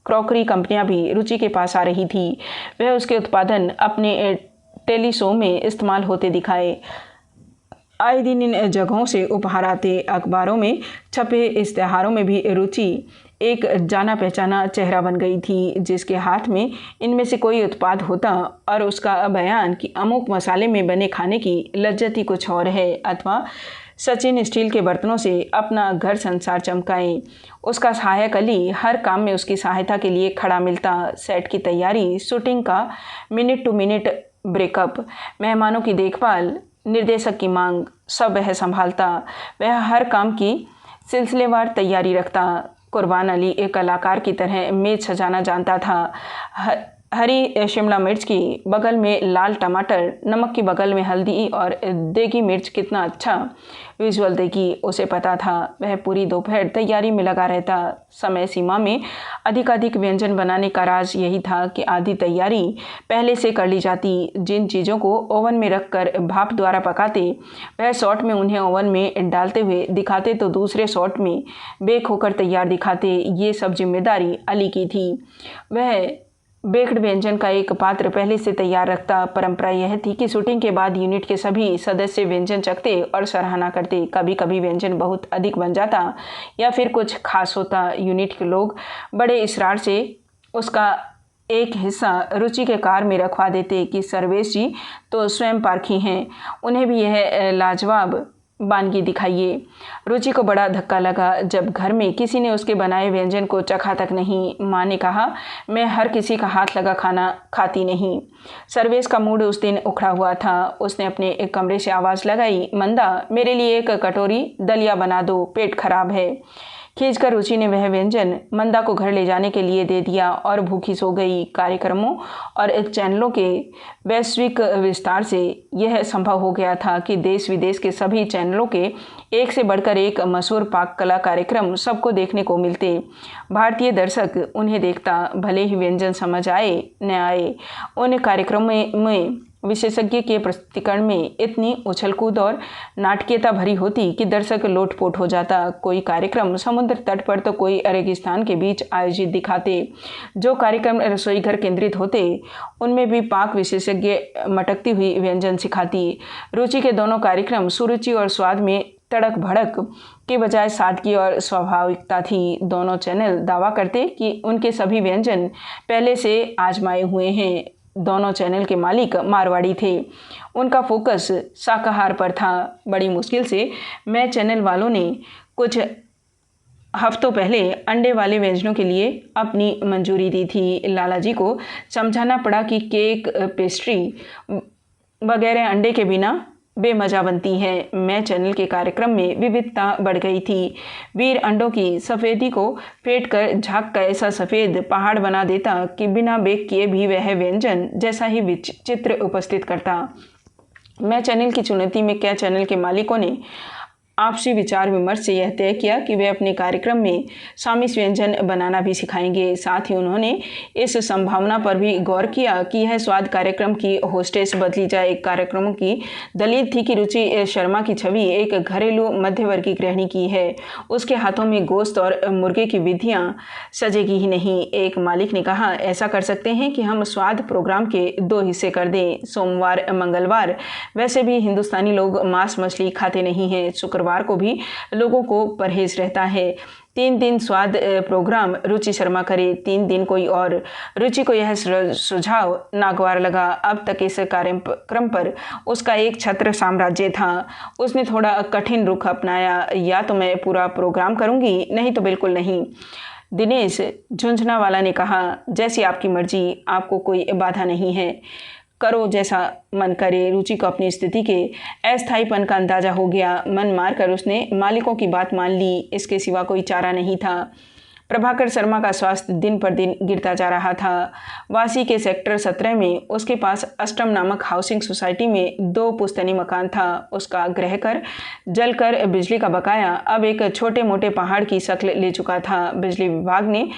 क्रॉकरी कंपनियां भी रुचि के पास आ रही थी। वह उसके उत्पादन अपने टेली शो में इस्तेमाल होते दिखाए। आए दिन इन जगहों से उपहार आते। अखबारों में छपे इश्तेहारों में भी रुचि एक जाना पहचाना चेहरा बन गई थी, जिसके हाथ में इनमें से कोई उत्पाद होता और उसका बयान कि अमुक मसाले में बने खाने की लज्जत ही कुछ और है, अथवा सचिन स्टील के बर्तनों से अपना घर संसार चमकाएं। उसका सहायक अली हर काम में उसकी सहायता के लिए खड़ा मिलता। सेट की तैयारी, शूटिंग का मिनट टू मिनट ब्रेकअप, मेहमानों की देखभाल, निर्देशक की मांग, सब वह संभालता। वह हर काम की सिलसिलेवार तैयारी रखता। कुर्बान अली एक कलाकार की तरह मेज सजाना जानता था। हरी शिमला मिर्च की बगल में लाल टमाटर, नमक की बगल में हल्दी और देगी मिर्च कितना अच्छा विजुअल देगी उसे पता था। वह पूरी दोपहर तैयारी में लगा रहता। समय सीमा में अधिकाधिक व्यंजन बनाने का राज यही था कि आधी तैयारी पहले से कर ली जाती। जिन चीज़ों को ओवन में रखकर भाप द्वारा पकाते, वह शॉट में उन्हें ओवन में डालते हुए दिखाते तो दूसरे शॉट में बेक होकर तैयार दिखाते। ये सब जिम्मेदारी अली की थी। वह बेक्ड व्यंजन का एक पात्र पहले से तैयार रखता। परंपरा यह थी कि शूटिंग के बाद यूनिट के सभी सदस्य व्यंजन चखते और सराहना करते। कभी कभी व्यंजन बहुत अधिक बन जाता या फिर कुछ खास होता। यूनिट के लोग बड़े इसरार से उसका एक हिस्सा रुचि के कार में रखवा देते कि सर्वेश जी तो स्वयं पारखी हैं, उन्हें भी यह लाजवाब वानगी दिखाइए। रुचि को बड़ा धक्का लगा जब घर में किसी ने उसके बनाए व्यंजन को चखा तक नहीं। माँ ने कहा, मैं हर किसी का हाथ लगा खाना खाती नहीं। सर्वेश का मूड उस दिन उखड़ा हुआ था। उसने अपने एक कमरे से आवाज़ लगाई, मंदा मेरे लिए एक कटोरी दलिया बना दो, पेट खराब है। खींचकर रुचि ने वह व्यंजन मंदा को घर ले जाने के लिए दे दिया और भूखी सो गई। कार्यक्रमों और चैनलों के वैश्विक विस्तार से यह संभव हो गया था कि देश विदेश के सभी चैनलों के एक से बढ़कर एक मशहूर पाक कला कार्यक्रम सबको देखने को मिलते। भारतीय दर्शक उन्हें देखता, भले ही व्यंजन समझ आए न आए। उन कार्यक्रमों में विशेषज्ञ के प्रस्तुतिकरण में इतनी उछलकूद और नाटकीयता भरी होती कि दर्शक लोटपोट हो जाता। कोई कार्यक्रम समुद्र तट पर तो कोई रेगिस्तान के बीच आयोजित दिखाते। जो कार्यक्रम रसोई घर केंद्रित होते उनमें भी पाक विशेषज्ञ मटकती हुई व्यंजन सिखाती। रुचि के दोनों कार्यक्रम सुरुचि और स्वाद में तड़क भड़क के बजाय सादगी और स्वाभाविकता थी। दोनों चैनल दावा करते कि उनके सभी व्यंजन पहले से आजमाए हुए हैं। दोनों चैनल के मालिक मारवाड़ी थे। उनका फोकस शाकाहार पर था। बड़ी मुश्किल से मैं चैनल वालों ने कुछ हफ्तों पहले अंडे वाले व्यंजनों के लिए अपनी मंजूरी दी थी। लाला जी को समझाना पड़ा कि केक, पेस्ट्री वगैरह अंडे के बिना बेमजा बनती है। मैं चैनल के कार्यक्रम में विविधता बढ़ गई थी। वीर अंडों की सफ़ेदी को फेंट कर झाग का ऐसा सफ़ेद पहाड़ बना देता कि बिना बेक किए भी वह व्यंजन जैसा ही चित्र उपस्थित करता। मैं चैनल की चुनौती में क्या चैनल के मालिकों ने आपसी विचार विमर्श से यह तय किया कि वे अपने कार्यक्रम में सामिस व्यंजन बनाना भी सिखाएंगे। साथ ही उन्होंने इस संभावना पर भी गौर किया कि यह स्वाद कार्यक्रम की होस्टेस बदली जाए। कार्यक्रमों की दलील थी कि रुचि शर्मा की छवि एक घरेलू मध्यवर्गीय गृहिणी की है। उसके हाथों में गोश्त और मुर्गे की विधियाँ सजेगी ही नहीं। एक मालिक ने कहा, ऐसा कर सकते हैं कि हम स्वाद प्रोग्राम के 2 हिस्से कर दें। सोमवार मंगलवार वैसे भी हिंदुस्तानी लोग मांस मछली खाते नहीं हैं। शुक्रवार को भी लोगों को परहेज रहता है। 3 दिन स्वाद प्रोग्राम रुचि शर्मा करे, 3 दिन कोई और। रुचि को यह सुझाव नागवार लगा। अब तक इस कार्यक्रम पर उसका एक छत्र साम्राज्य था। उसने थोड़ा कठिन रुख अपनाया, या तो मैं पूरा प्रोग्राम करूंगी, नहीं तो बिल्कुल नहीं। दिनेश झुंझुनवाला ने कहा, जैसी आपकी मर्जी, आपको कोई बाधा नहीं है, करो जैसा मन करे। रुचि को अपनी स्थिति के अस्थायीपन का अंदाजा हो गया। मन मारकर उसने मालिकों की बात मान ली। इसके सिवा कोई चारा नहीं था। प्रभाकर शर्मा का स्वास्थ्य दिन पर दिन गिरता जा रहा था। वासी के सेक्टर 17 में उसके पास अष्टम नामक हाउसिंग सोसाइटी में 2 पुश्तैनी मकान था। उसका गृहकर जलकर बिजली का बकाया अब एक छोटे मोटे पहाड़ की शक्ल ले चुका था। बिजली विभाग ने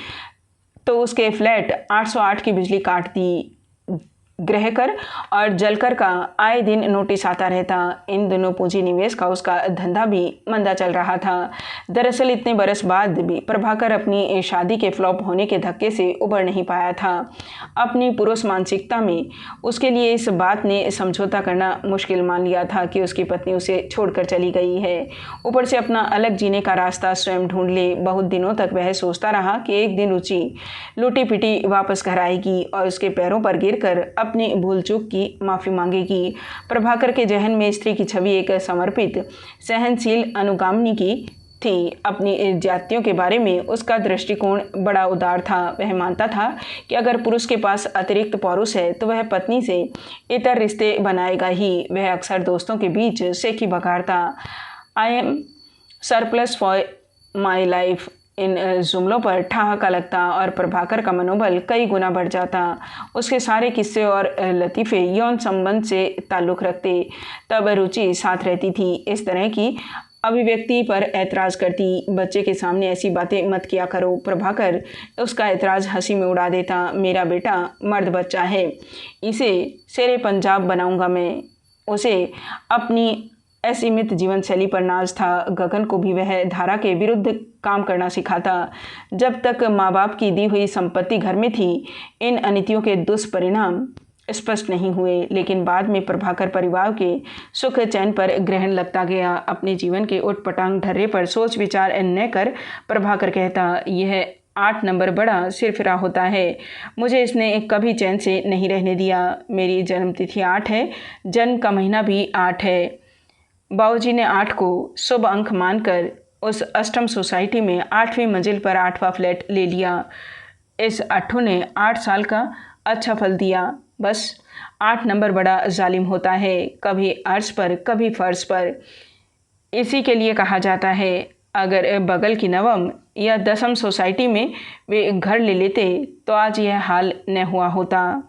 तो उसके फ्लैट 808 की बिजली काट दी। गृहकर और जलकर का आए दिन नोटिस आता रहता। इन दोनों पूंजी निवेश का उसका धंधा भी मंदा चल रहा था। दरअसल इतने बरस बाद भी प्रभाकर अपनी शादी के फ्लॉप होने के धक्के से उबर नहीं पाया था। अपनी पुरुष मानसिकता में उसके लिए इस बात ने समझौता करना मुश्किल मान लिया था कि उसकी पत्नी उसे छोड़कर चली गई है। ऊपर से अपना अलग जीने का रास्ता स्वयं ढूंढ ले। बहुत दिनों तक वह सोचता रहा कि एक दिन रुचि लूटी पिटी वापस घर आएगी और उसके पैरों पर गिरकर अपनी भूल चूक की माफ़ी मांगेगी। प्रभाकर के जहन में स्त्री की छवि एक समर्पित, सहनशील अनुगामिनी की थी। अपनी जातियों के बारे में उसका दृष्टिकोण बड़ा उदार था। वह मानता था कि अगर पुरुष के पास अतिरिक्त पौरुष है तो वह पत्नी से इतर रिश्ते बनाएगा ही। वह अक्सर दोस्तों के बीच सेखी बघाड़ता। I am surplus for my life, इन जुमलों पर ठहाका लगता और प्रभाकर का मनोबल कई गुना बढ़ जाता। उसके सारे किस्से और लतीफ़े यौन संबंध से ताल्लुक़ रखते। तब रुचि साथ रहती थी। इस तरह की अभिव्यक्ति पर ऐतराज़ करती, बच्चे के सामने ऐसी बातें मत किया करो। प्रभाकर उसका ऐतराज़ हंसी में उड़ा देता। मेरा बेटा मर्द बच्चा है, इसे शेरे पंजाब बनाऊंगा मैं। उसे अपनी असीमित जीवन शैली पर नाज था। गगन को भी वह धारा के विरुद्ध काम करना सिखाता। जब तक माँ बाप की दी हुई संपत्ति घर में थी, इन अनीतियों के दुष्परिणाम स्पष्ट नहीं हुए, लेकिन बाद में प्रभाकर परिवार के सुख चैन पर ग्रहण लगता गया। अपने जीवन के उटपटांग ढर्रे पर सोच विचार न कर प्रभाकर कहता, यह 8 नंबर बड़ा सिरफिरा होता है। मुझे इसने कभी चैन से नहीं रहने दिया। मेरी जन्मतिथि 8 है, जन्म का महीना भी 8 है। बाबूजी ने 8 को शुभ अंक मानकर उस अष्टम सोसाइटी में 8वीं मंजिल पर 8वां फ्लैट ले लिया। इस अट्ठू ने 8 साल का अच्छा फल दिया। बस 8 नंबर बड़ा जालिम होता है, कभी अर्श पर कभी फर्श पर। इसी के लिए कहा जाता है, अगर बगल की 9वीं या 10वीं सोसाइटी में वे घर ले लेते तो आज यह हाल न हुआ होता।